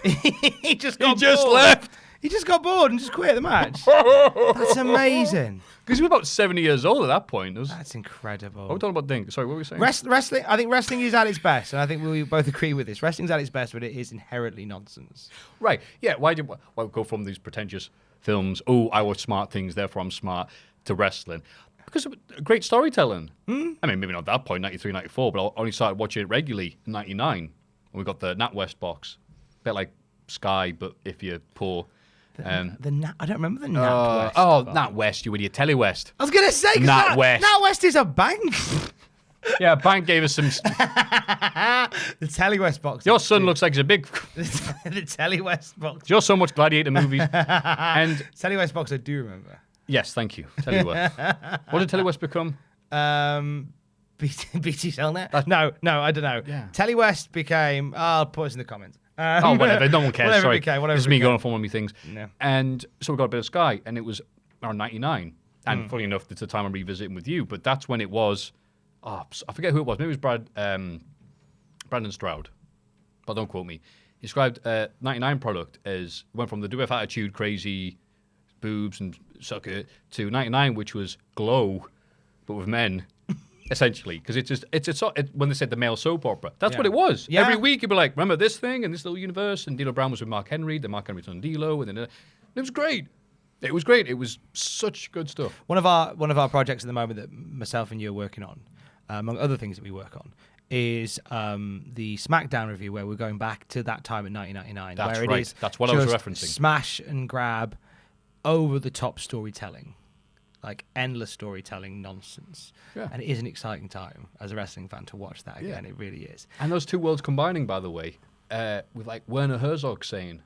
left. He just got bored and just quit the match. That's amazing. Because he was about 70 years old at that point. That's incredible. What were we talking about Dink? Sorry, what were we saying? Wrestling. I think wrestling is at its best, and I think we both agree with this. Wrestling's at its best, but it is inherently nonsense. Right. Yeah. Why go from these pretentious films, oh, I watch smart things, therefore I'm smart, to wrestling? Because of great storytelling. I mean, maybe not at that point, 93, 94, but I only started watching it regularly in 99 when we got the NatWest box. A bit like Sky, but if you're poor. I don't remember the NatWest. NatWest, you idiot. Telewest. I was going to say, NatWest. NatWest is a bank. Yeah, bank gave us some... The Telewest box. Your son looks like he's a big... The Telewest box. You're so much Gladiator movies. And Telewest box I do remember. Yes, thank you. Telewest. What did Telewest become? BT Cellnet? No, I don't know. Yeah. Telewest became... I'll put it in the comments. Whatever. No one cares. Sorry. Whatever this is me going off on one of my things. No. And so we got a bit of Sky, and it was around 99. And funny enough, it's the time I'm revisiting with you, but that's when it was... I forget who it was. Maybe it was Brandon Stroud. But don't quote me. He described 99 product as... went from the WF Attitude, crazy boobs and sucker, to 99, which was Glow, but with men... Essentially, because when they said the male soap opera, that's what it was. Yeah. Every week you'd be like, remember this thing and this little universe, and D'Lo Brown was with Mark Henry, then Mark Henry turned D'Lo, and then it was great. It was great. It was such good stuff. One of our projects at the moment that myself and you are working on, among other things that we work on, is the SmackDown review, where we're going back to that time in 1999. That's where right. It is that's what I was referencing. Smash and grab, over the top storytelling. Like endless storytelling nonsense. Yeah. And it is an exciting time as a wrestling fan to watch that again. Yeah. It really is. And those two worlds combining, by the way, with like Werner Herzog saying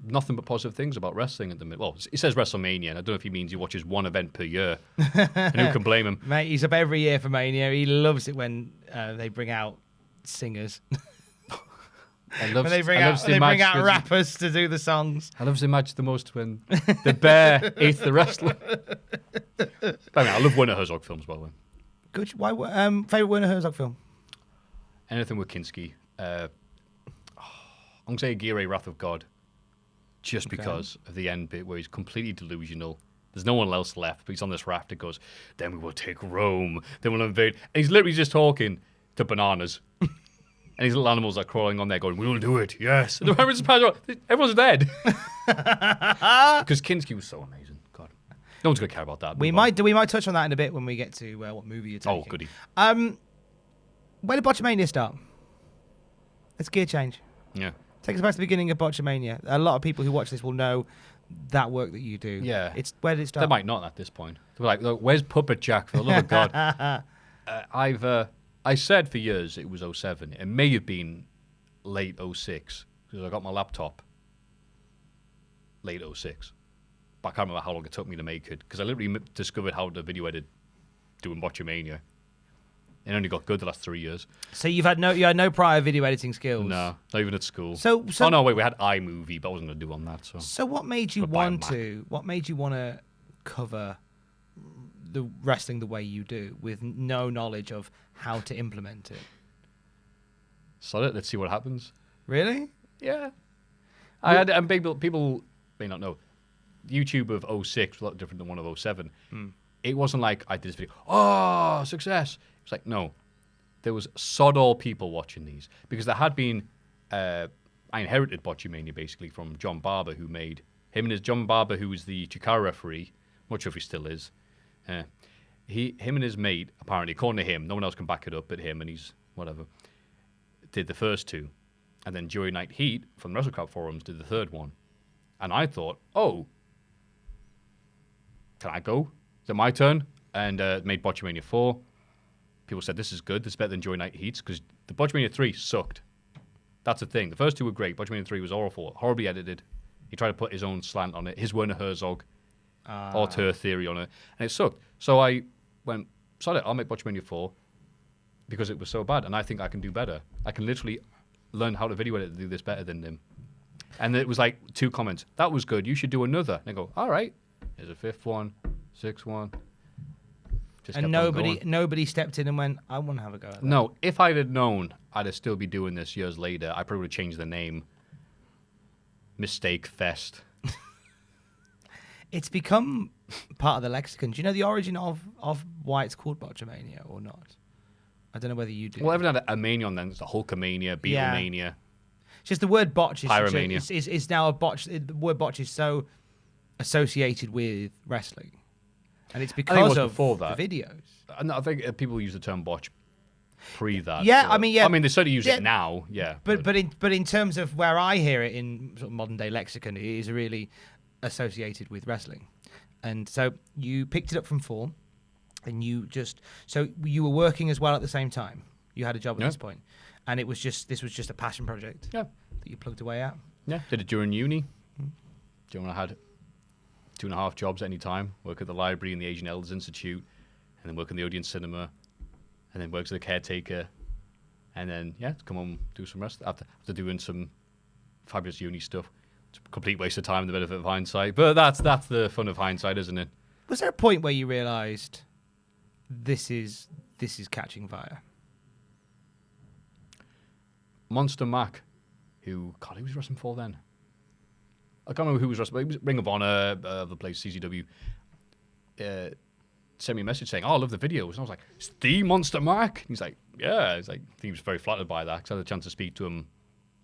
nothing but positive things about wrestling at the minute. Well, he says WrestleMania, and I don't know if he means he watches one event per year. And who can blame him? Mate, he's up every year for Mania. He loves it when they bring out singers. When they bring out rappers to do the songs. I love the match the most when the bear ate the wrestler. I love Werner Herzog films, by the way. Good. Why? Favorite Werner Herzog film? Anything with Kinski. I'm going to say Aguirre, Wrath of God. Just because of the end bit where he's completely delusional. There's no one else left, but he's on this raft that goes, then we will take Rome, then we'll invade. And he's literally just talking to bananas. And these little animals are crawling on there going, we will do it, yes. And the parents everyone's dead. Because Kinski was so amazing. God. No one's going to care about that. We might touch on that in a bit when we get to what movie you're taking. Oh, goody. Where did Botchamania start? Let's gear change. Yeah. Take us back to the beginning of Botchamania. A lot of people who watch this will know that work that you do. Yeah. Where did it start? They might not at this point. They're like, look, where's Puppet Jack, for the love of God? I said for years it was 07. It may have been late 06 because I got my laptop late 06. But I can't remember how long it took me to make it because I literally discovered how to video edit doing Botchamania. It only got good the last 3 years. So you had no prior video editing skills? No, not even at school. So oh no, wait, we had iMovie, but I wasn't going to do on that. So what made you want to cover the wrestling the way you do with no knowledge of how to implement it? Sod it, let's see what happens. Really? Yeah. And people may not know, YouTube of 06 was a lot different than one of 07. It wasn't like I did this video, oh, success. It's like, no, there was sod all people watching these because there had been, I inherited Botchamania basically from John Barber, who made John Barber, who was the Chikara referee, not sure if he still is. Him and his mate, apparently, according to him, no one else can back it up but him, and he's whatever, did the first two. And then Joey Night Heat from the WrestleCrowd forums did the third one. And I thought, oh, can I go? Is it my turn? And made Botchamania 4. People said, this is good. This is better than Joy Night Heats because the Botchamania 3 sucked. That's the thing. The first two were great. Botchamania 3 was awful, horribly edited. He tried to put his own slant on it, his Werner Herzog auteur theory on it, and it sucked. So I went, sorry, I'll make Botchamania 4 because it was so bad, and I think I can do better. I can literally learn how to video edit to do this better than them. And it was like 2 comments. That was good. You should do another. And I go, all right. Here's a 5th one, 6th one. And nobody stepped in and went, I want to have a go at that. No, if I'd have known I'd still be doing this years later, I probably would have changed the name. Mistake Fest. It's become part of the lexicon. Do you know the origin of why it's called Botchamania or not? I don't know whether you do. Well, everyone had a mania on then. It's the Hulkamania, Beatlemania. Yeah. It's just the word botch is now a botch. The word botch is so associated with wrestling. And it's because of the videos. I think people use the term botch pre that. Yeah, I mean, they certainly use it now. Yeah, but in terms of where I hear it in sort of modern day lexicon, it is really associated with wrestling. And so you picked it up from 4, and you were working as well at the same time. You had a job at this point, and this was just a passion project. Yeah, that you plugged away at. Yeah, did it during uni. I had 2.5 jobs at any time, work at the library and the Asian Elders Institute, and then work in the Odeon Cinema, and then work as a caretaker, and then, come home, do some rest after doing some fabulous uni stuff. It's a complete waste of time, the benefit of hindsight, but that's the fun of hindsight, isn't it? Was there a point where you realised this is catching fire? Monster Mac, who was wrestling for then? I can't remember who was wrestling, but he was Ring of Honor, the place, CZW, sent me a message saying, I love the videos. And I was like, it's the Monster Mac. And he's like, yeah. He was very flattered by that because I had a chance to speak to him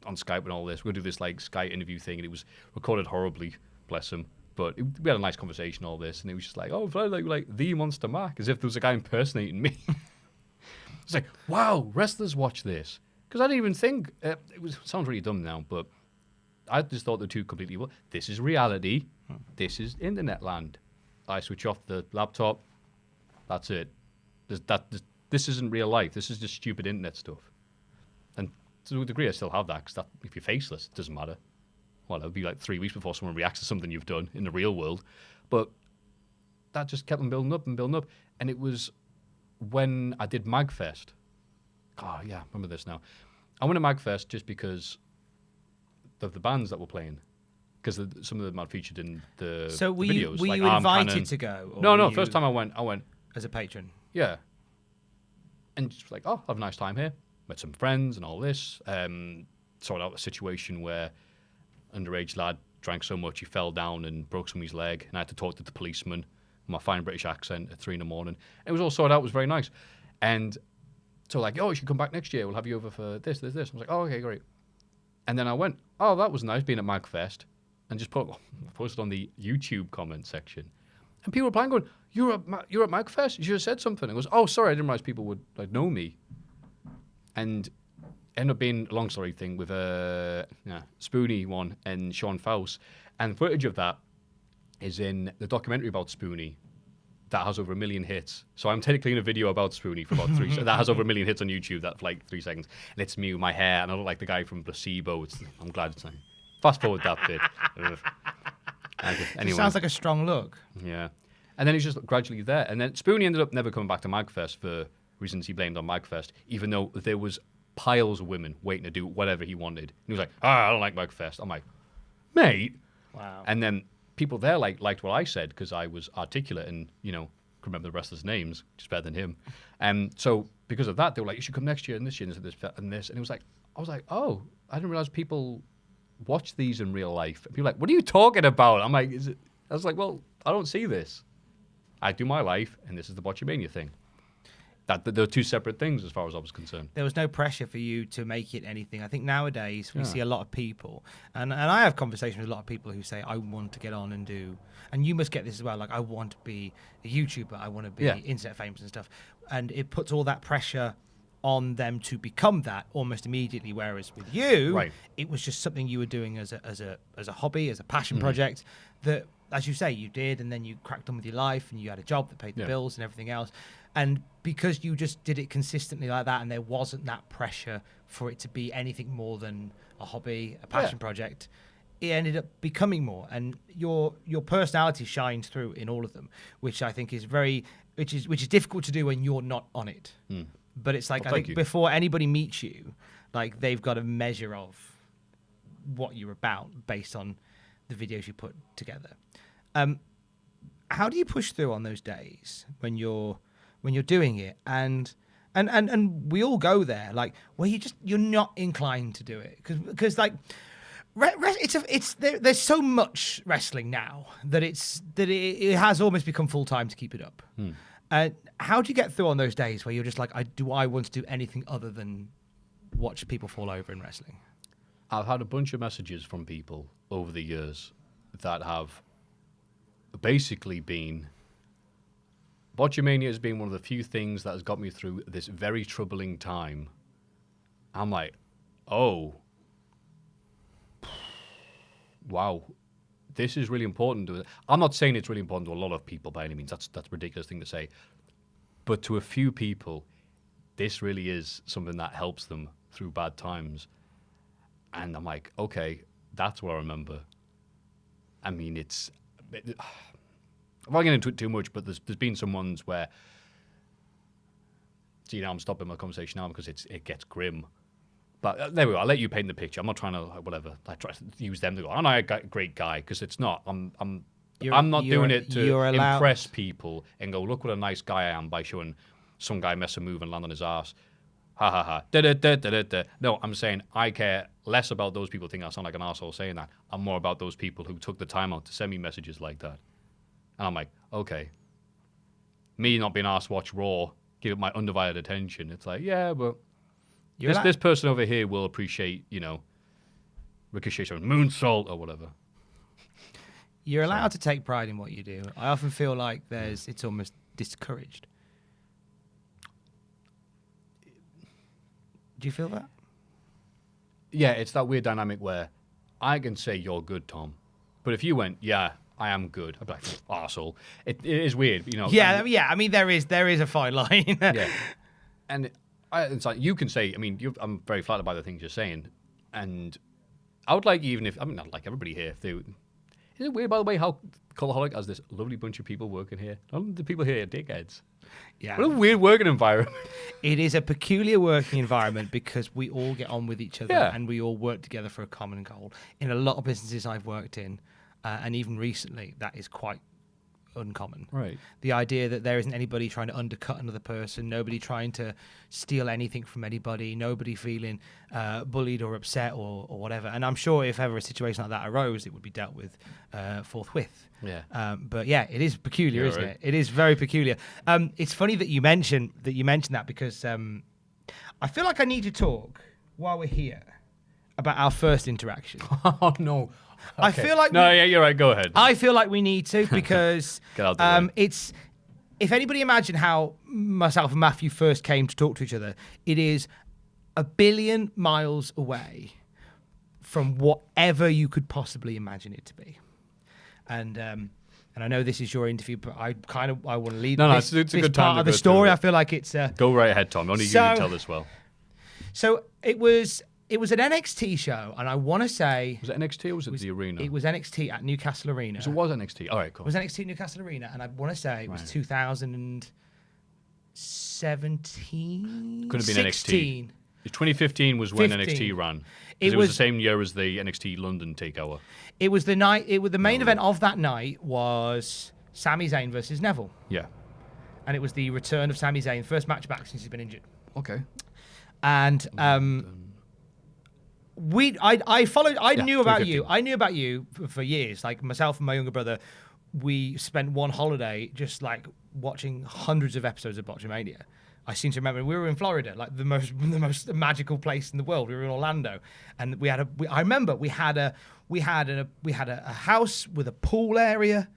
on Skype and all this. We're going to do this like Skype interview thing, and it was recorded horribly, bless him. But we had a nice conversation, all this, and it was just like, oh, like the Monster Mac, as if there was a guy impersonating me. It's like, wow, wrestlers watch this. Because I didn't even think, sounds really dumb now, but I just thought the two completely, this is reality, this is internet land. I switch off the laptop, that's it. This isn't real life, this is just stupid internet stuff. And to a degree I still have that, because if you're faceless, it doesn't matter. Well, it'll be like 3 weeks before someone reacts to something you've done in the real world. But that just kept on building up and building up. And it was when I did MagFest. Oh, yeah, I remember this now. I went to MagFest just because of the bands that were playing. Because some of them I'd featured in the So were videos. you, were like you Arm invited Cannon. to go? Or No, were you first time I went, as a patron. yeah. And just like, oh, have a nice time here. Met some friends and all this. Sorted out a situation where underage lad drank so much he fell down and broke somebody's leg. And I had to talk to the policeman with my fine British accent at 3 a.m. And it was all sorted out. It was very nice. And so like, oh, you should come back next year. We'll have you over for this. I was like, oh, okay, great. And then I went, oh, that was nice being at MagFest. And just posted on the YouTube comment section. And people were replying going, you're at MagFest? You should have said something. And goes, oh, sorry, I didn't realize people would like know me. And ended up being a long story thing with Spoonie one and Sean Faust. And footage of that is in the documentary about Spoonie that has over 1 million hits. So I'm technically in a video about Spoonie for about 3 seconds. That has over 1 million hits on YouTube. That's for like 3 seconds. And it's me with my hair, and I look like the guy from Placebo. I'm glad it's like, fast forward that bit. Anyway. It sounds like a strong look. Yeah. And then he's just gradually there. And then Spoonie ended up never coming back to MagFest for reasons he blamed on MagFest, even though there was piles of women waiting to do whatever he wanted. And he was like, I don't like MagFest. I'm like, mate. Wow. And then people there liked what I said because I was articulate and, could remember the wrestlers' names, which is better than him. And so because of that, they were like, you should come next year and this year and this and this. And it was like, I was like, oh, I didn't realize people watch these in real life. And people were like, what are you talking about? I'm like, I was like, well, I don't see this. I do my life, and this is the Botchamania thing. They're two separate things as far as I was concerned. There was no pressure for you to make it anything. I think nowadays we see a lot of people, and I have conversations with a lot of people who say, I want to get on and do, and you must get this as well, like, I want to be a YouTuber, I want to be internet famous and stuff. And it puts all that pressure on them to become that almost immediately, whereas with you, it was just something you were doing as a hobby, as a passion project that, as you say, you did, and then you cracked on with your life, and you had a job that paid the bills and everything else. And because you just did it consistently like that, and there wasn't that pressure for it to be anything more than a hobby, a passion project, it ended up becoming more. And your personality shines through in all of them, which I think is which is difficult to do when you're not on it. But it's like, I think before anybody meets you, like, they've got a measure of what you're about based on the videos you put together. How do you push through on those days when you're doing it, and we all go there, like, where you're not inclined to do it because like there's so much wrestling now that it has almost become full time to keep it up. How do you get through on those days where you're just like, I want to do anything other than watch people fall over in wrestling? I've had a bunch of messages from people over the years that have basically been, Botchamania has been one of the few things that has got me through this very troubling time. I'm like, oh, wow, this is really important. I'm not saying it's really important to a lot of people by any means. That's a ridiculous thing to say. But to a few people, this really is something that helps them through bad times. And I'm like, okay, that's what I remember. I mean, I'm not getting into it too much, but there's been some ones where, see, now I'm stopping my conversation now because it gets grim. But there we go. I'll let you paint the picture. I'm not trying to I try to use them to go, I'm a great guy, because it's not. I'm not doing it to impress people and go, look what a nice guy I am, by showing some guy mess a move and land on his ass. Ha ha ha. Da, da, da, da, da, da. No, I'm saying I care less about those people think I sound like an arsehole saying that. I'm more about those people who took the time out to send me messages like that. And I'm like, okay. Me not being asked to watch Raw, give it my undivided attention. It's like, yeah, but this person over here will appreciate, Ricochet's moonsault or whatever. You're allowed to take pride in what you do. I often feel like it's almost discouraged. Do you feel that? Yeah, it's that weird dynamic where I can say you're good, Tom, but if you went, yeah, I am good, I'd be like, arsehole. It is weird, Yeah, I mean, there is a fine line. Yeah, and it's like you can say, I mean, I'm very flattered by the things you're saying, and I would like, even if, I mean, not like everybody here, if they, is it weird, by the way, how Cultaholic has this lovely bunch of people working here? None of the people here are dickheads. Yeah. What a weird working environment. It is a peculiar working environment because we all get on with each other Yeah. and we all work together for a common goal. In a lot of businesses I've worked in, and even recently, that is quite uncommon. Right. The idea that there isn't anybody trying to undercut another person, nobody trying to steal anything from anybody, nobody feeling bullied or upset or whatever. And I'm sure if ever a situation like that arose, it would be dealt with forthwith. Yeah. But yeah, it is peculiar, Yeah, isn't right. it? It is very peculiar. It's funny that you mentioned that because I feel like I need to talk while we're here about our first interaction. Oh, no. I Okay. feel like No, yeah, you're right. Go ahead. I feel like we need to because Get out the way. it's if anybody imagine how myself and Maffew first came to talk to each other, it is 1 billion miles away from whatever you could possibly imagine it to be. And I know this is your interview, but I want to lead No, this, it's a this good time part to of the go through story. it. I feel like it's Go right ahead, Tom. Only you can tell this well. so it was an NXT show, and I want to say Was it NXT or was it the arena? it was NXT at Newcastle Arena. So it was NXT. All right, cool. It was NXT Newcastle Arena, and I want to say it was 2017. Could have been 16. NXT. 2015 was when 15. NXT ran. 'Cause It It was the was- same year as the NXT London takeover. It was the night. It was the main event of that night was Sami Zayn versus Neville, Yeah. and it was the return of Sami Zayn, first match back since he's been injured. Okay. And I followed. I knew about you. 2015. I knew about you for years. Like myself and my younger brother, we spent one holiday just like watching hundreds of episodes of Botchamania. I seem to remember we were in Florida, like the most magical place in the world. We were in Orlando, and I remember we had a house with a pool area.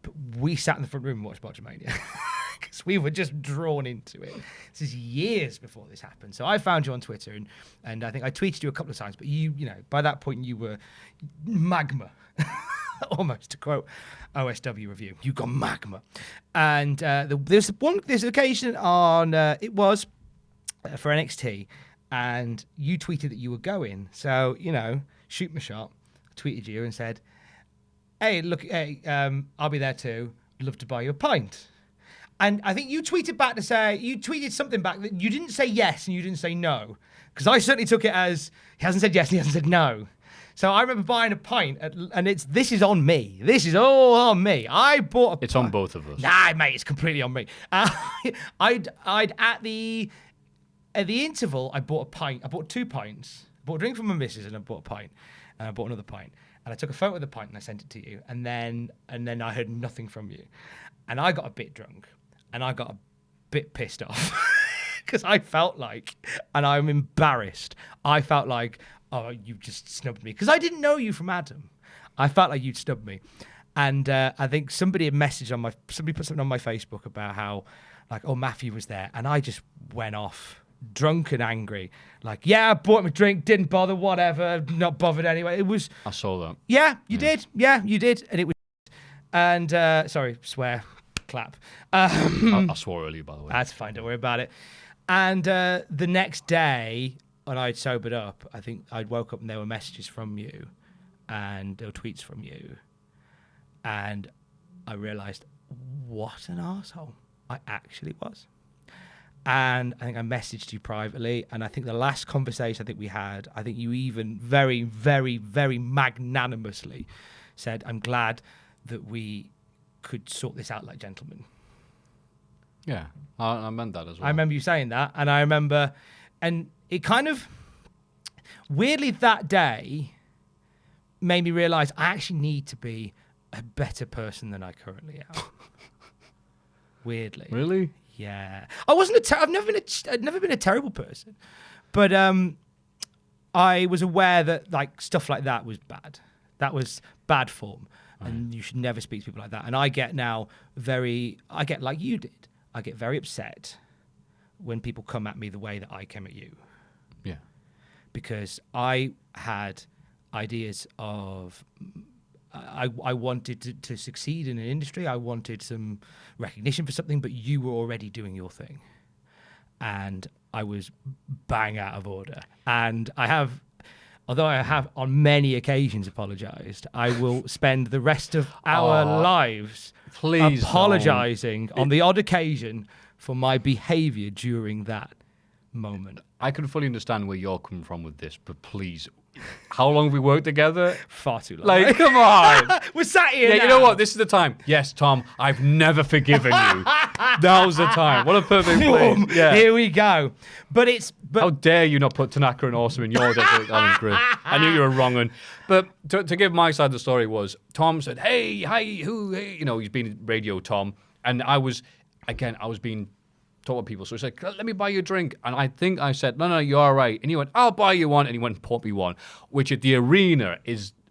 But we sat in the front room and watched Botchamania because we were just drawn into it. This is years before this happened. So I found you on Twitter, and I think I tweeted you a couple of times. But you know, by that point you were magma, almost to quote OSW review. You got magma, and there's an occasion on it was for NXT, and you tweeted that you were going. So you know, shoot my shot. I tweeted you and said, hey, look, I'll be there too. Love to buy you a pint. And I think you tweeted back to say, you tweeted something back that you didn't say yes and you didn't say no. Because I certainly took it as he hasn't said yes and he hasn't said no. So I remember buying a pint, and this is on me. This is all on me. I bought a It's on both of us. Nah, mate, it's completely on me. I'd at the interval, I bought a pint. I bought 2 pints. I bought a drink from my missus, and I bought a pint, and I bought another pint. And I took a photo of the pint and I sent it to you. And then I heard nothing from you. And I got a bit drunk and I got a bit pissed off because I felt like, and I'm embarrassed, I felt like, oh, you just snubbed me. Because I didn't know you from Adam. I felt like you'd snubbed me. And I think somebody put something on my Facebook about how, like, oh, Maffew was there. And I just went off. Drunk and angry, like, yeah, I bought him a drink, didn't bother, whatever, not bothered anyway. It was, I saw that. yeah, you did, and it was, and sorry, swear, clap. I swore earlier, by the way. That's fine, don't worry about it. And the next day, when I'd sobered up, I think I'd woke up and there were messages from you, and there were tweets from you, and I realised what an arsehole I actually was. And I think I messaged you privately, and I think the last conversation I think we had, I think you even very, very, very magnanimously said, I'm glad that we could sort this out like gentlemen. Yeah, I meant that as well. I remember you saying that, and I remember, and it kind of, weirdly that day made me realise I actually need to be a better person than I currently am. Weirdly. Really? Yeah, I wasn't I've never been a terrible person, but I was aware that like stuff like that was bad. That was bad form, and you should never speak to people like that. And I get like you did. I get very upset when people come at me the way that I came at you. Yeah. Because I had ideas of. I wanted to succeed in an industry. I wanted some recognition for something, but you were already doing your thing. And I was bang out of order. And I have although I have on many occasions apologized, I will spend the rest of our lives please apologizing on the odd occasion for my behavior during that moment. I can fully understand where you're coming from with this, but please, how long have we worked together? Far too long. Like, come on. We're sat here now. You know what? This is the time. Yes, Tom, I've never forgiven you. Now's the time. What a perfect place. Yeah. Here we go. But how dare you not put Tanaka and Awesome in your Desert Island Graps? I knew you were wrong one. But to give my side of the story was, Tom said, hey, hey, he's been radio Tom. And I was being told by people. So he said, let me buy you a drink. And I think I said, no, you're all right. And he went, I'll buy you one. And he went, pop me one. Which at the arena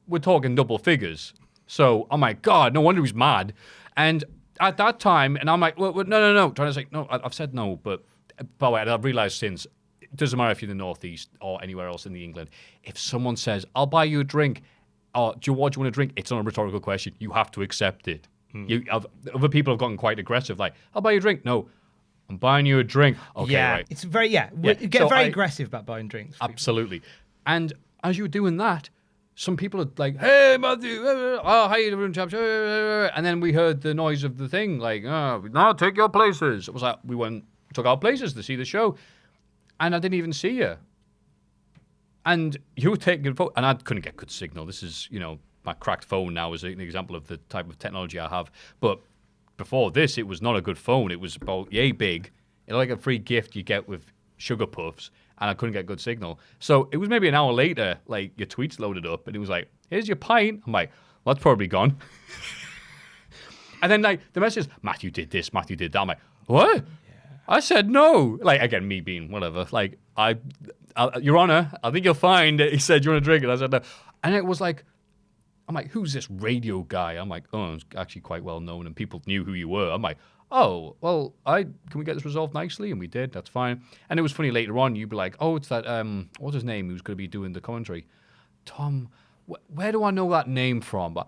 we're talking double figures. So I'm like, God, no wonder he's mad. And at that time, and I'm like, well, no. Trying to say, no, I've said no. But by the way, I've realized since, it doesn't matter if you're in the Northeast or anywhere else in England, if someone says, I'll buy you a drink, or do you want to drink? It's not a rhetorical question. You have to accept it. Other people have gotten quite aggressive, like, I'll buy you a drink. No, I'm buying you a drink. Okay, yeah, right. It's very, You get very aggressive about buying drinks. Absolutely. And as you were doing that, some people are like, hey, Matthew, oh, how you doing, chaps? And then we heard the noise of the thing, like, oh, no, take your places. It was like, took our places to see the show. And I didn't even see you. And you were taking a photo, and I couldn't get good signal. This is, my cracked phone now is an example of the type of technology I have. But before this, it was not a good phone. It was about yay big. It was like a free gift you get with Sugar Puffs, and I couldn't get good signal. So it was maybe an hour later, like, your tweets loaded up, and it was like, here's your pint. I'm like, well, that's probably gone. And then, like, the message is, Matthew did this, Matthew did that. I'm like, what? Yeah. I said no. Like, again, me being whatever. Like, Your Honor, I think you'll find that he said, you want to drink it? I said no. And it was like, I'm like, who's this radio guy? I'm like, oh, it's actually quite well known, and people knew who you were. I'm like, oh, well, can we get this resolved nicely? And we did. That's fine. And it was funny later on. You'd be like, oh, it's that, what's his name? Who's going to be doing the commentary? Tom, where do I know that name from? But,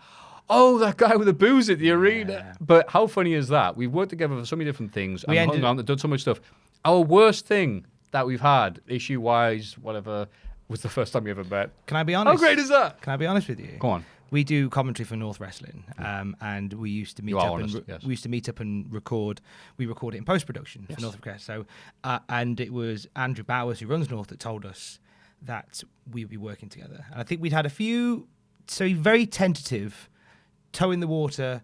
oh, that guy with the booze at the arena. But how funny is that? We've worked together for so many different things. And hung around and done so much stuff. Our worst thing that we've had, issue-wise, whatever, was the first time we ever met. Can I be honest? How great is that? Can I be honest with you? Go on. We do commentary for North Wrestling, and we used to meet we used to meet up and record. We record it in post production for North Wrestling. So, and it was Andrew Bowers, who runs North, that told us that we would be working together. And I think we'd had a few, very tentative, toe in the water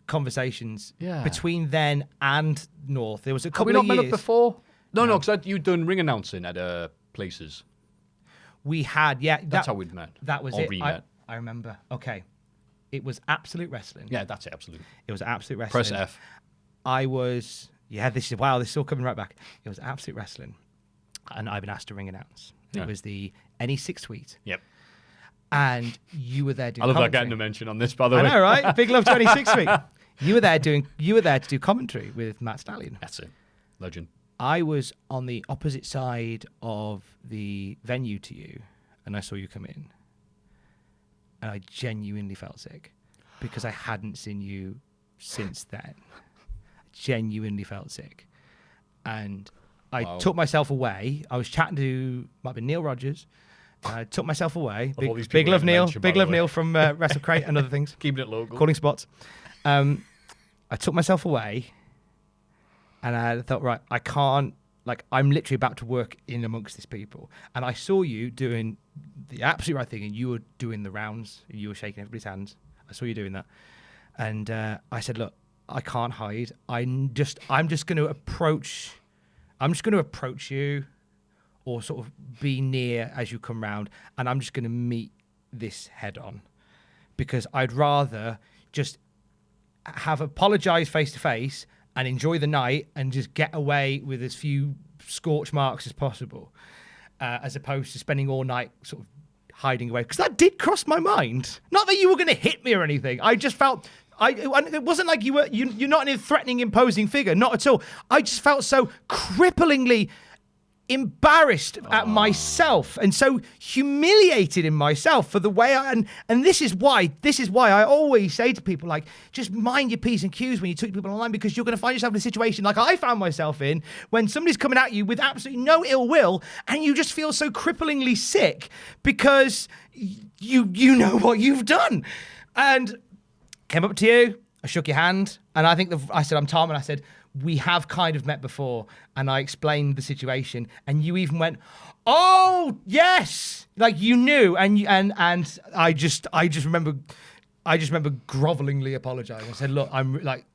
conversations between then and North. There was a couple of years. Have we not met up before? No, because you'd done ring announcing at places. We had, That's how we'd met. That was or it. Re-met. I remember. Okay. It was Absolute Wrestling. Yeah, that's it, Absolute. It was Absolute Wrestling. Press F. I was, this is all coming right back. It was Absolute Wrestling. And I've been asked to ring announce. It was the NE6 suite. Yep. And you were there doing commentary. I love that getting a mention on this, by the way. I know, right? Big love to NE6 suite. You were there to do commentary with Matt Stallion. That's it. Legend. I was on the opposite side of the venue to you, and I saw you come in. And I genuinely felt sick because I hadn't seen you since then. I genuinely felt sick. And I took myself away. I was chatting to, might have been Neil Rogers. I took myself away. Big love Neil. Big love Neil from WrestleCrate and other things. Keeping it local. Calling spots. I took myself away. And I thought, right, I can't, I'm literally about to work in amongst these people. And I saw you doing the absolute right thing, and you were doing the rounds. You were shaking everybody's hands. I saw you doing that. And I said, look, I can't hide. I'm just going to approach you or sort of be near as you come round, and I'm just going to meet this head on because I'd rather just have apologized face to face and enjoy the night and just get away with as few scorch marks as possible, as opposed to spending all night sort of hiding away. Because that did cross my mind. Not that you were going to hit me or anything. I just felt... it wasn't like you're not a threatening, imposing figure. Not at all. I just felt so cripplingly embarrassed at myself and so humiliated in myself for the way and this is why I always say to people, like, just mind your P's and Q's when you talk to people online, because you're going to find yourself in a situation like I found myself in when somebody's coming at you with absolutely no ill will and you just feel so cripplingly sick because you know what you've done. And came up to you, I shook your hand, and I said, I'm Tom, and I said, we have kind of met before, and I explained the situation, and you even went, "Oh yes," like you knew, and I just remember grovelingly apologizing. I said, "Look,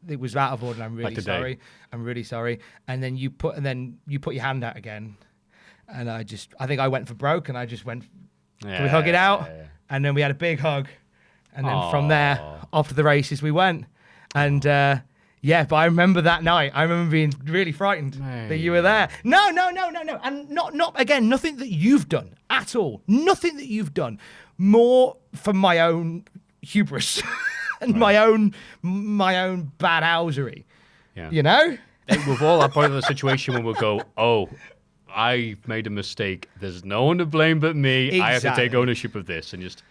it was out of order. And I'm really sorry. I'm really sorry." And then you put your hand out again, and I think I went for broke, and I just went, "Can we hug it out?" Yeah. And then we had a big hug, and then from there, off to the races we went, and. Yeah, but I remember that night. I remember being really frightened that you were there. No. And not again, nothing that you've done at all. Nothing that you've done. More for my own hubris and my own bad housery. Yeah. You know? We've all had part of the situation when we'll go, "Oh, I made a mistake. There's no one to blame but me. Exactly. I have to take ownership of this," and just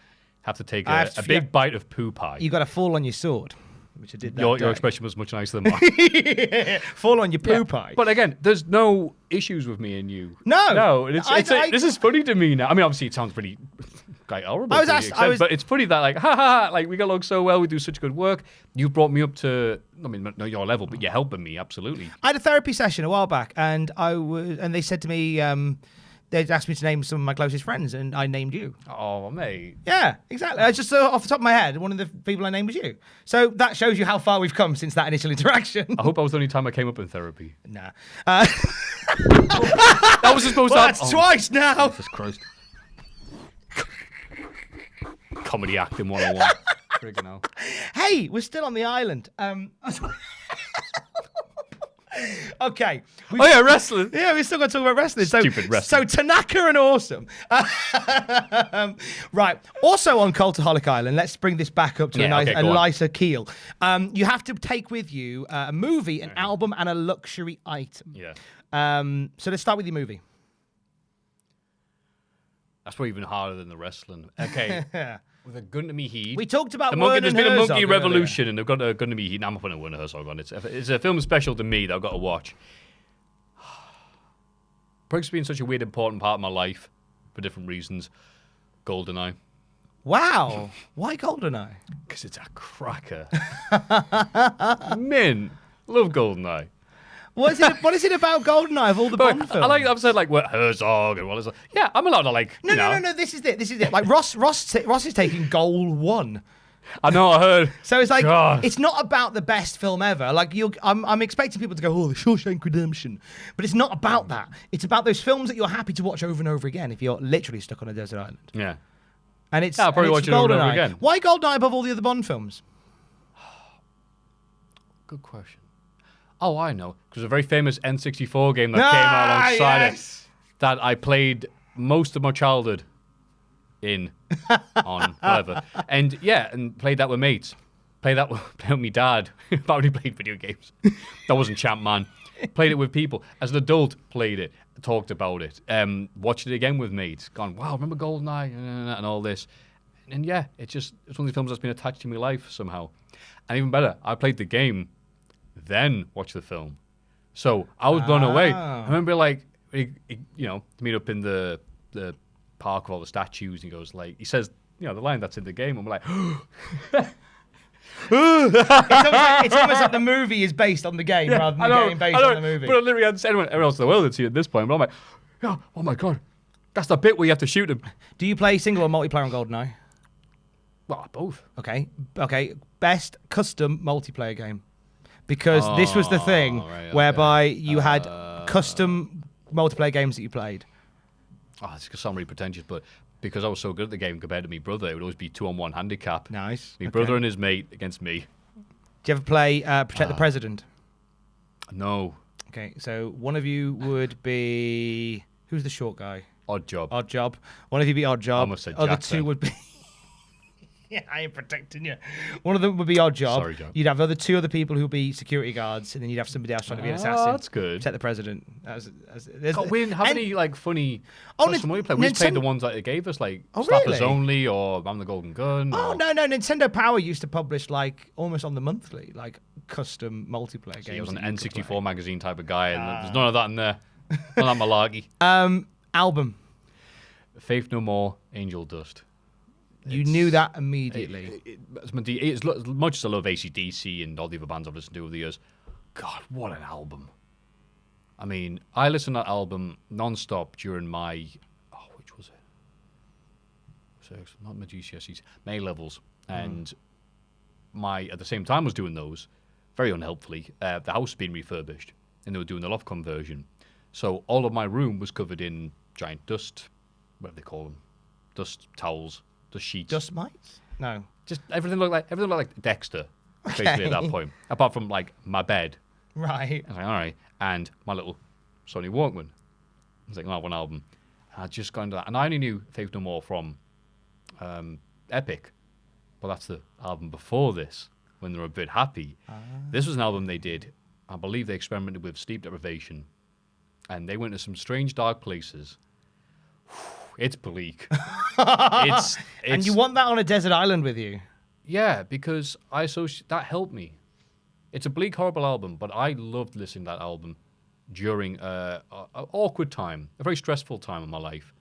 have to take a big bite of poo pie. You got to fall on your sword. Which I did that Your expression was much nicer than mine. Fall on your poo pie. But again, there's no issues with me and you. No. This is funny to me now. I mean, obviously, it sounds pretty quite horrible. But it's funny that, like, like, we get along so well. We do such good work. You brought me up to, I mean, not your level, but you're helping me, absolutely. I had a therapy session a while back, and they said to me, they'd asked me to name some of my closest friends, and I named you. Oh, mate. Yeah, exactly. I just off the top of my head, one of the people I named was you. So that shows you how far we've come since that initial interaction. I hope that was the only time I came up in therapy. Nah. That was supposed to happen. That's twice now. Jesus Christ. Comedy acting 101. Friggin' hell. Hey, we're still on the island. Okay. Wrestling. Yeah, we still got to talk about wrestling. Stupid wrestling. So Tanaka and Awesome. Right. Also on Cultaholic Island, let's bring this back up to a nicer keel. You have to take with you a movie, an album, and a luxury item. Yeah. So let's start with your movie. That's probably even harder than the wrestling. Okay. With a gun to me heat. We talked about there's been a monkey revolution, and they've got a gun to me heat. I'm not putting a Werner Herzog on. It's a film special to me that I've got to watch. Probably been such a weird, important part of my life for different reasons. Goldeneye. Wow. Why Goldeneye? Because it's a cracker. Min. Love Goldeneye. What is it about Goldeneye of all the Bond films? I've said Herzog and all this. Yeah, I'm allowed to No. This is it. Like Ross is taking goal 1. I know. I heard. So it's like it's not about the best film ever. Like I'm expecting people to go, "Oh, the Shawshank Redemption," but it's not about that. It's about those films that you're happy to watch over and over again if you're literally stuck on a desert island. Yeah. And it's I'll probably watch it over and over again. Why Goldeneye above all the other Bond films? Good question. Oh, I know. Because a very famous N64 game that came out alongside it that I played most of my childhood on whatever. And played that with mates. Played that with my dad. I only played video games. That wasn't Champ Man. Played it with people. As an adult, played it, talked about it, watched it again with mates. Gone, wow, remember GoldenEye and all this. And it's one of the films that's been attached to my life somehow. And even better, I played the game, then watched the film. So I was blown away. I remember to meet up in the park with all the statues, and he says, the line that's in the game, and we're like, it's almost like the movie is based on the game rather than the game based on the movie. But I literally had everyone else in the world had seen it at this point. But I'm like, oh my god, that's the bit where you have to shoot him. Do you play single or multiplayer on GoldenEye? Well, both. Okay. Best custom multiplayer game. Because this was the thing whereby you had custom multiplayer games that you played. Oh, it's because I'm really pretentious, but because I was so good at the game compared to me brother, it would always be 2-on-1 handicap. Nice. My brother and his mate against me. Do you ever play Protect the President? No. Okay, so one of you would be... Who's the short guy? Odd Job. One of you be Odd Job. I almost said Other Jack two then. would be... Yeah, I ain't protecting you. One of them would be odd job. Sorry, John. You'd have two other people who'd be security guards, and then you'd have somebody else trying to be an assassin. That's good. Protect the president. God, we didn't have any like funny. Oh, Some we played. We just played the ones that they gave us, like Slappers really? Only or I'm the Golden Gun. Oh or... no, Nintendo Power used to publish like almost on the monthly, like custom multiplayer games. He was an that you could play. N64 magazine type of guy, and there's none of that in there. None of that malarkey. Album. Faith No More, Angel Dust. You knew that immediately. As much as I love AC/DC and all the other bands I've listened to over the years, God, what an album! I mean, I listened to that album non-stop during my, which was it? So not my GCSEs, my A-levels, and at the same time was doing those, very unhelpfully. The house being refurbished, and they were doing the loft conversion, so all of my room was covered in giant dust, whatever they call them, dust towels. The sheets. Dust mites? No. Just everything looked like Dexter, basically at that point. Apart from like my bed. Right. I was like, all right. And my little Sony Walkman. I was like, one album. And I'd just gone into that. And I only knew Faith No More from Epic. But that's the album before this, when they were a bit happy. This was an album they did. I believe they experimented with sleep deprivation. And they went to some strange dark places. It's bleak. it's And you want that on a desert island with you? Yeah, because that helped me. It's a bleak, horrible album, but I loved listening to that album during an awkward time, a very stressful time in my life.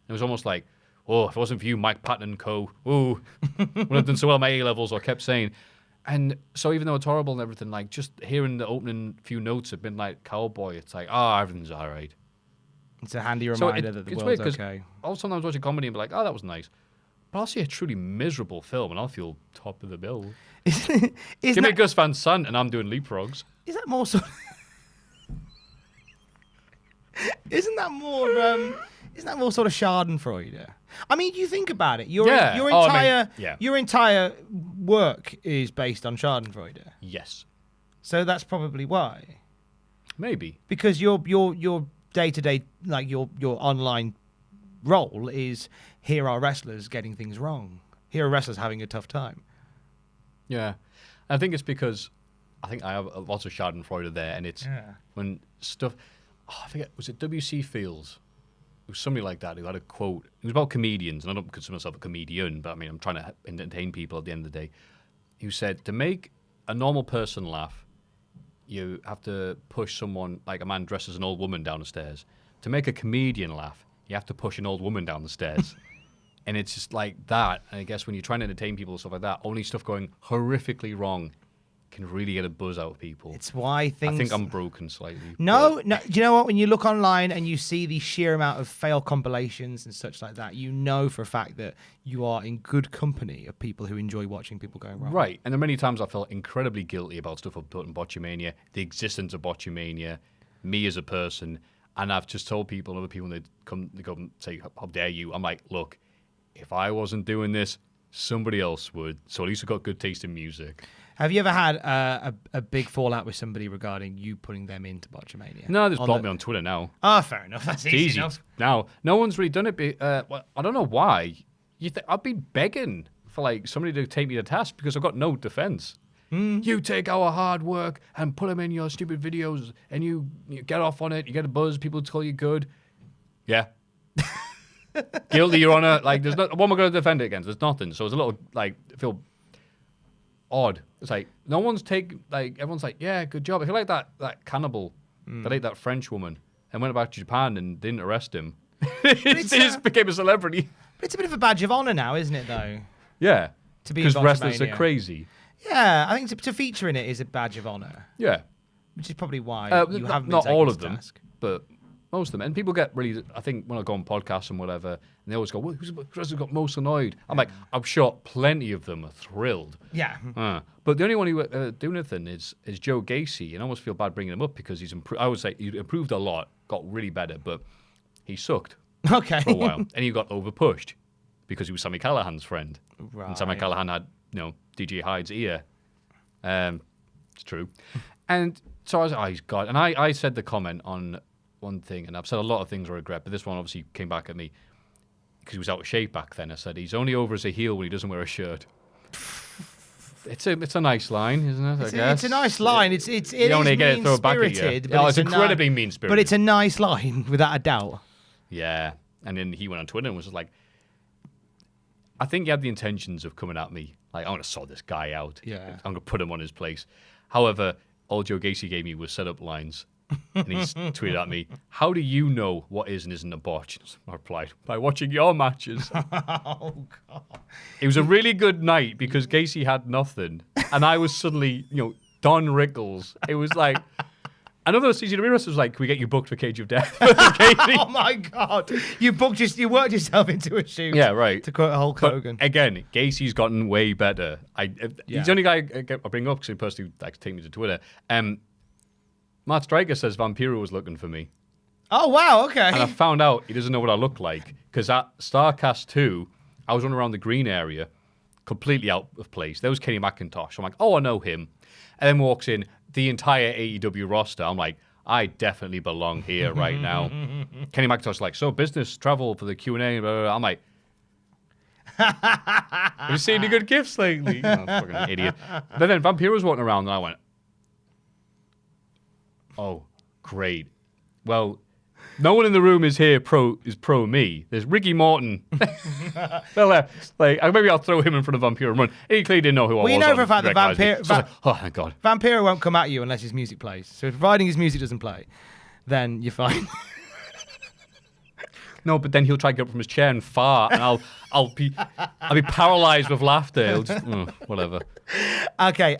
It was almost like, if it wasn't for you, Mike Patton and co, when I've done so well at my A-levels, I kept saying. And so even though it's horrible and everything, like just hearing the opening few notes of Midnight Cowboy, it's like, everything's all right. It's a handy reminder that the world's okay. I'll sometimes watch a comedy and be like, that was nice. But I'll see a truly miserable film and I'll feel top of the bill. Give me Gus Van Sant and I'm doing leapfrogs. Is that more sort of... Isn't that more sort of schadenfreude? I mean, you think about it. Your entire work is based on schadenfreude. Yes. So that's probably why. Maybe. Because your day-to-day, like your online role is, here are wrestlers getting things wrong. Here are wrestlers having a tough time. Yeah. I think it's because I think I have lots of schadenfreude there, and it's when stuff... I forget, was it W.C. Fields? It was somebody like that who had a quote. It was about comedians, and I don't consider myself a comedian, but I mean, I'm trying to entertain people at the end of the day. Who said, to make a normal person laugh, you have to push someone, like a man dressed as an old woman down the stairs. To make a comedian laugh, you have to push an old woman down the stairs. And it's just like that. And I guess when you're trying to entertain people and stuff like that, only stuff going horrifically wrong can really get a buzz out of people. It's why things... I think I'm broken slightly. No. Do you know what? When you look online and you see the sheer amount of fail compilations and such like that, you know for a fact that you are in good company of people who enjoy watching people going wrong. Right. And there are many times I felt incredibly guilty about stuff I've put in Botchamania, the existence of Botchamania, me as a person. And I've just told people, other people, they go and say, how dare you? I'm like, look, if I wasn't doing this, somebody else would. So at least I've got good taste in music. Have you ever had a big fallout with somebody regarding you putting them into Botchamania? No, they just blocked me on Twitter now. Oh, fair enough. That's easy enough. Now, no one's really done it. Well, I don't know why. I've been begging for like somebody to take me to task because I've got no defense. You take our hard work and put them in your stupid videos and you get off on it. You get a buzz. People tell you good. Yeah. Guilty, Your Honor. Like, there's what am I going to defend it against? There's nothing. So it's a little, like, I feel odd. It's like, no one's everyone's like, yeah, good job. I feel like that cannibal that ate that French woman and went back to Japan and didn't arrest him. He just became a celebrity. But it's a bit of a badge of honor now, isn't it, though? Yeah. To be because wrestlers are crazy. Yeah, I think to feature in it is a badge of honor. Yeah. Which is probably why you haven't been not taken all to of them, task. but most of them. And people get really, I think when I go on podcasts and whatever, and they always go, who's got most annoyed? I'm like, I'm sure plenty of them are thrilled. Yeah. But the only one who doing anything is Joe Gacy, and I almost feel bad bringing him up because he's improved. I would say he improved a lot, got really better, but he sucked for a while. And he got overpushed because he was Sami Callihan's friend. Right. And Sami Callihan had, DJ Hyde's ear. It's true. And so I was like, God. And I said the comment on one thing, and I've said a lot of things I regret, but this one obviously came back at me. because he was out of shape back then. I said, he's only over as a heel when he doesn't wear a shirt. It's a nice line, isn't it? I guess it's a nice line. It is mean-spirited, but it's incredibly mean-spirited. But it's a nice line, without a doubt. Yeah, and then he went on Twitter and was just like, I think he had the intentions of coming at me. Like, I'm going to sort this guy out. Yeah. I'm going to put him on his place. However, all Joe Gacy gave me was set-up lines. And he's tweeted at me, how do you know what is and isn't a botch? I replied, by watching your matches. Oh, God. It was a really good night because Gacy had nothing. And I was suddenly, Don Rickles. It was like... Another CZW wrestler was like, can we get you booked for Cage of Death? Oh, my God. You worked yourself into a shoot. Yeah, right. To quote Hulk Hogan. Again, Gacy's gotten way better. He's the only guy I bring up because he personally likes to take me to Twitter. Matt Striker says Vampiro was looking for me. Oh, wow, okay. And I found out he doesn't know what I look like. Because at StarCast 2, I was running around the green area, completely out of place. There was Kenny McIntosh. I'm like, oh, I know him. And then walks in the entire AEW roster. I'm like, I definitely belong here right now. Kenny McIntosh like, so business travel for the Q&A. Blah, blah, blah. I'm like, have you seen any good gifts lately? Oh, fucking idiot. But then Vampiro's walking around and I went, oh, great. Well, no one in the room is pro me. There's Ricky Morton. Well, maybe I'll throw him in front of Vampiro and run. He clearly didn't know who I was. We know for a fact that oh, thank God. Vampiro won't come at you unless his music plays. So providing his music doesn't play, then you're fine. No, but then he'll try to get up from his chair and fart, and I'll be paralyzed with laughter. He'll just, whatever. Okay,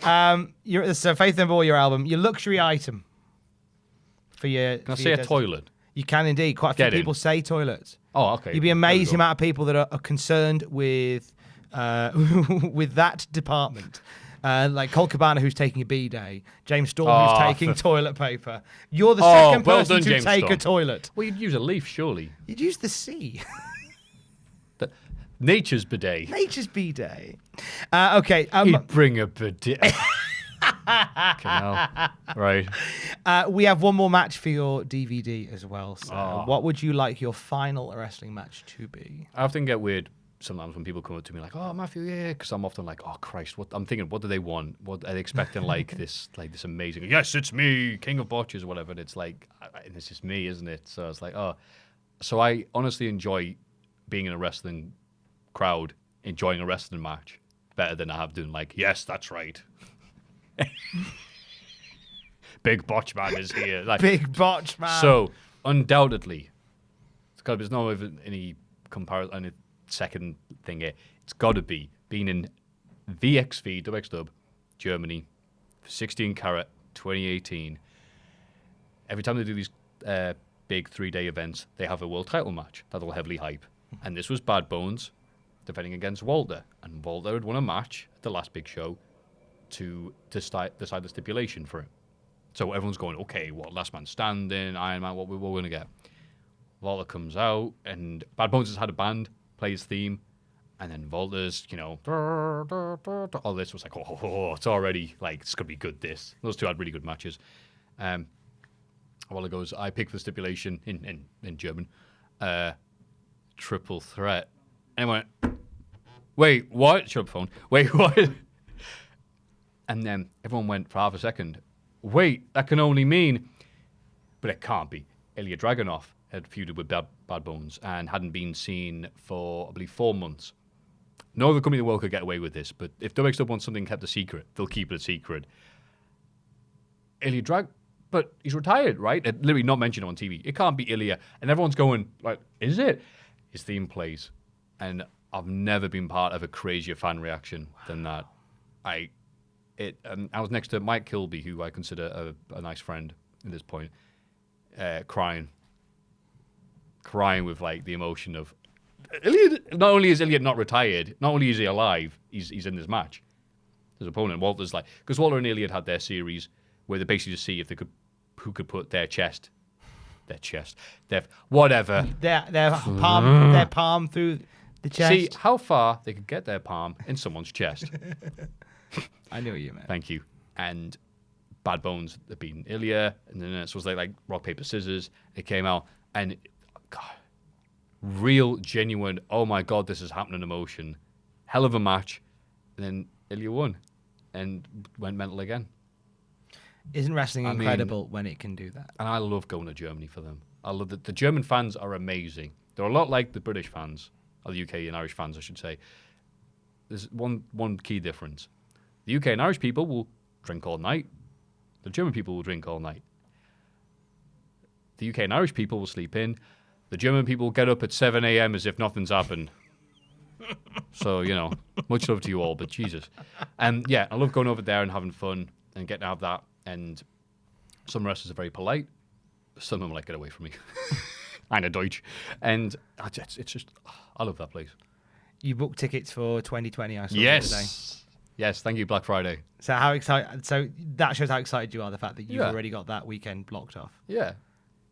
so Faith No More, your album, your luxury item for your. Can I say a toilet? You can indeed. Quite a few people say toilets. Oh, okay. You'd be amazed the amount of people that are concerned with with that department. Like Colt Cabana, who's taking a B-day. James Storm, who's taking toilet paper. You're the second person to take a toilet. Well, you'd use a leaf, surely. You'd use the sea. Nature's bidet. Nature's bidet. Okay. He'd bring a bidet. Right. We have one more match for your DVD as well. So what would you like your final wrestling match to be? I often get weird sometimes when people come up to me like, oh, Maffew, yeah, because I'm often like, oh, Christ, I'm thinking, what do they want? What are they expecting? this amazing, yes, it's me, King of Botches or whatever. And it's like, it's just me, isn't it? So it's like, oh. So I honestly enjoy being in a wrestling crowd, enjoying a wrestling match better than I have doing like, yes, that's right. Big Botch Man is here. Like, Big Botch Man. So, undoubtedly, there's no even any comparison, any second thing here. It's got to be being in VXV, WXW, Germany, 16 carat, 2018. Every time they do these big 3-day events, they have a world title match that will heavily hype. And this was Bad Bones defending against Walter. And Walter had won a match at the last big show to decide the stipulation for it. So everyone's going, okay, what, last man standing, Iron Man, what we're going to get. Walter comes out, and Bad Bones has had a band play his theme, and then Walter's, all this was like, oh, it's already, like, it's going to be good, this. Those two had really good matches. Walter goes, I pick for the stipulation, in German, triple threat. And I went, wait, what? Shut up, phone. Wait, what? And then everyone went for half a second. Wait, that can only mean... But it can't be. Ilya Dragunov had feuded with Bad Bones and hadn't been seen for, I believe, 4 months. No other company in the world could get away with this, but if WXW wants something kept a secret, they'll keep it a secret. But he's retired, right? It literally not mentioned on TV. It can't be Ilya. And everyone's going, like, is it? His theme plays. And I've never been part of a crazier fan reaction than that. I was next to Mike Kilby, who I consider a nice friend at this point, crying with like the emotion of Ilya. Not only is Ilya not retired, not only is he alive, he's in this match. His opponent Walter's like, because Walter and Ilya had their series where they basically just see if who could put their palm through the chest. See how far they could get their palm in someone's chest. I knew what you meant. Thank you. And Bad Bones had beaten Ilya, and then it was like rock, paper, scissors. It came out, and God, real, genuine, oh my God, this is happening emotion. Hell of a match. And then Ilya won and went mental again. Isn't wrestling incredible when it can do that? And I love going to Germany for them. I love that the German fans are amazing. They're a lot like the British fans, or the UK and Irish fans, I should say. There's one key difference. The UK and Irish people will drink all night. The German people will drink all night. The UK and Irish people will sleep in. The German people will get up at 7 a.m. as if nothing's happened. So, you know, much love to you all, but Jesus. And yeah, I love going over there and having fun and getting to have that. And some wrestlers are very polite. Some of them are like, get away from me. Eine Deutsch. And it's just, I love that place. You booked tickets for 2020, I saw Yes. today. Yes, thank you, Black Friday. So how excited? So that shows how excited you are. The fact that you've already got that weekend blocked off. Yeah.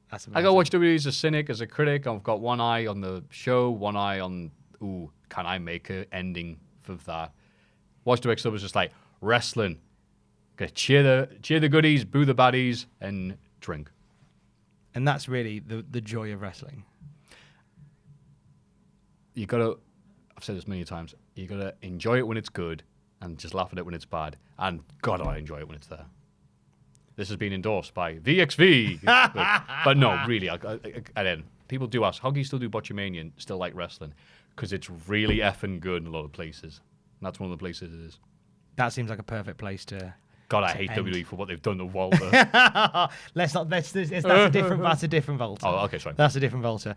That's amazing. I got to watch WWE as a cynic, as a critic. I've got one eye on the show, one eye on, can I make an ending for that? Watch WWE was just like, wrestling. Okay, cheer the goodies, boo the baddies, and drink. And that's really the joy of wrestling. You got to, I've said this many times, you got to enjoy it when it's good and just laugh at it when it's bad. And God, I enjoy it when it's there. This has been endorsed by VXV. but no, really, people do ask, how can you still do Botchamania and still like wrestling? Because it's really effing good in a lot of places. And that's one of the places it is. That seems like a perfect place to... God, I hate WWE for what they've done to Walter. That's a different Volta. Oh, okay, sorry. That's a different Volta.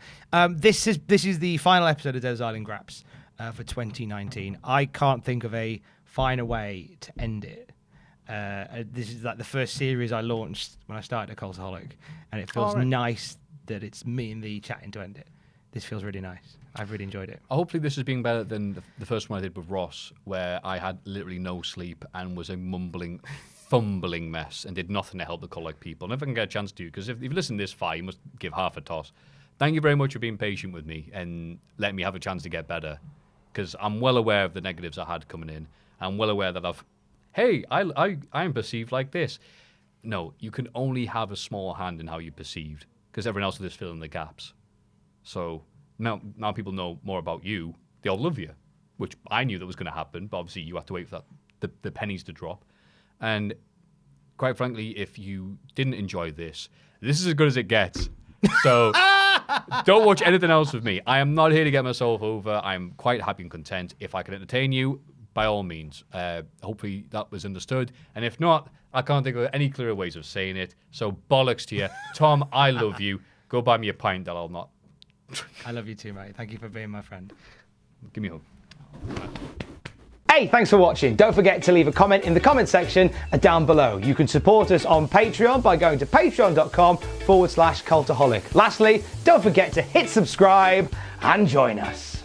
This is the final episode of Desert Island Graps for 2019. I can't think of a finer way to end it. This is like the first series I launched when I started at Cultaholic, and it feels nice that it's me and the chatting to end it. This feels really nice. I've really enjoyed it. Hopefully this has been better than the first one I did with Ross, where I had literally no sleep and was a mumbling, fumbling mess and did nothing to help the Cultaholic people. And if I can get a chance to, because if you've listened this far, you must give half a toss. Thank you very much for being patient with me and letting me have a chance to get better, because I'm well aware of the negatives I had coming in. I'm well aware that I'm perceived like this. No, you can only have a small hand in how you're perceived, because everyone else will just fill in the gaps. So... Now people know more about you. They all love you, which I knew that was going to happen, but obviously you have to wait for that the pennies to drop. And quite frankly, if you didn't enjoy this is as good as it gets. So don't watch anything else with me. I am not here to get myself over. I'm quite happy and content. If I can entertain you, by all means. Hopefully that was understood. And if not, I can't think of any clearer ways of saying it. So bollocks to you. Tom, I love you. Go buy me a pint that I'll not... I love you too, mate. Thank you for being my friend. Give me a hug. Hey, thanks for watching. Don't forget to leave a comment in the comment section down below. You can support us on Patreon by going to patreon.com/Cultaholic. Lastly, don't forget to hit subscribe and join us.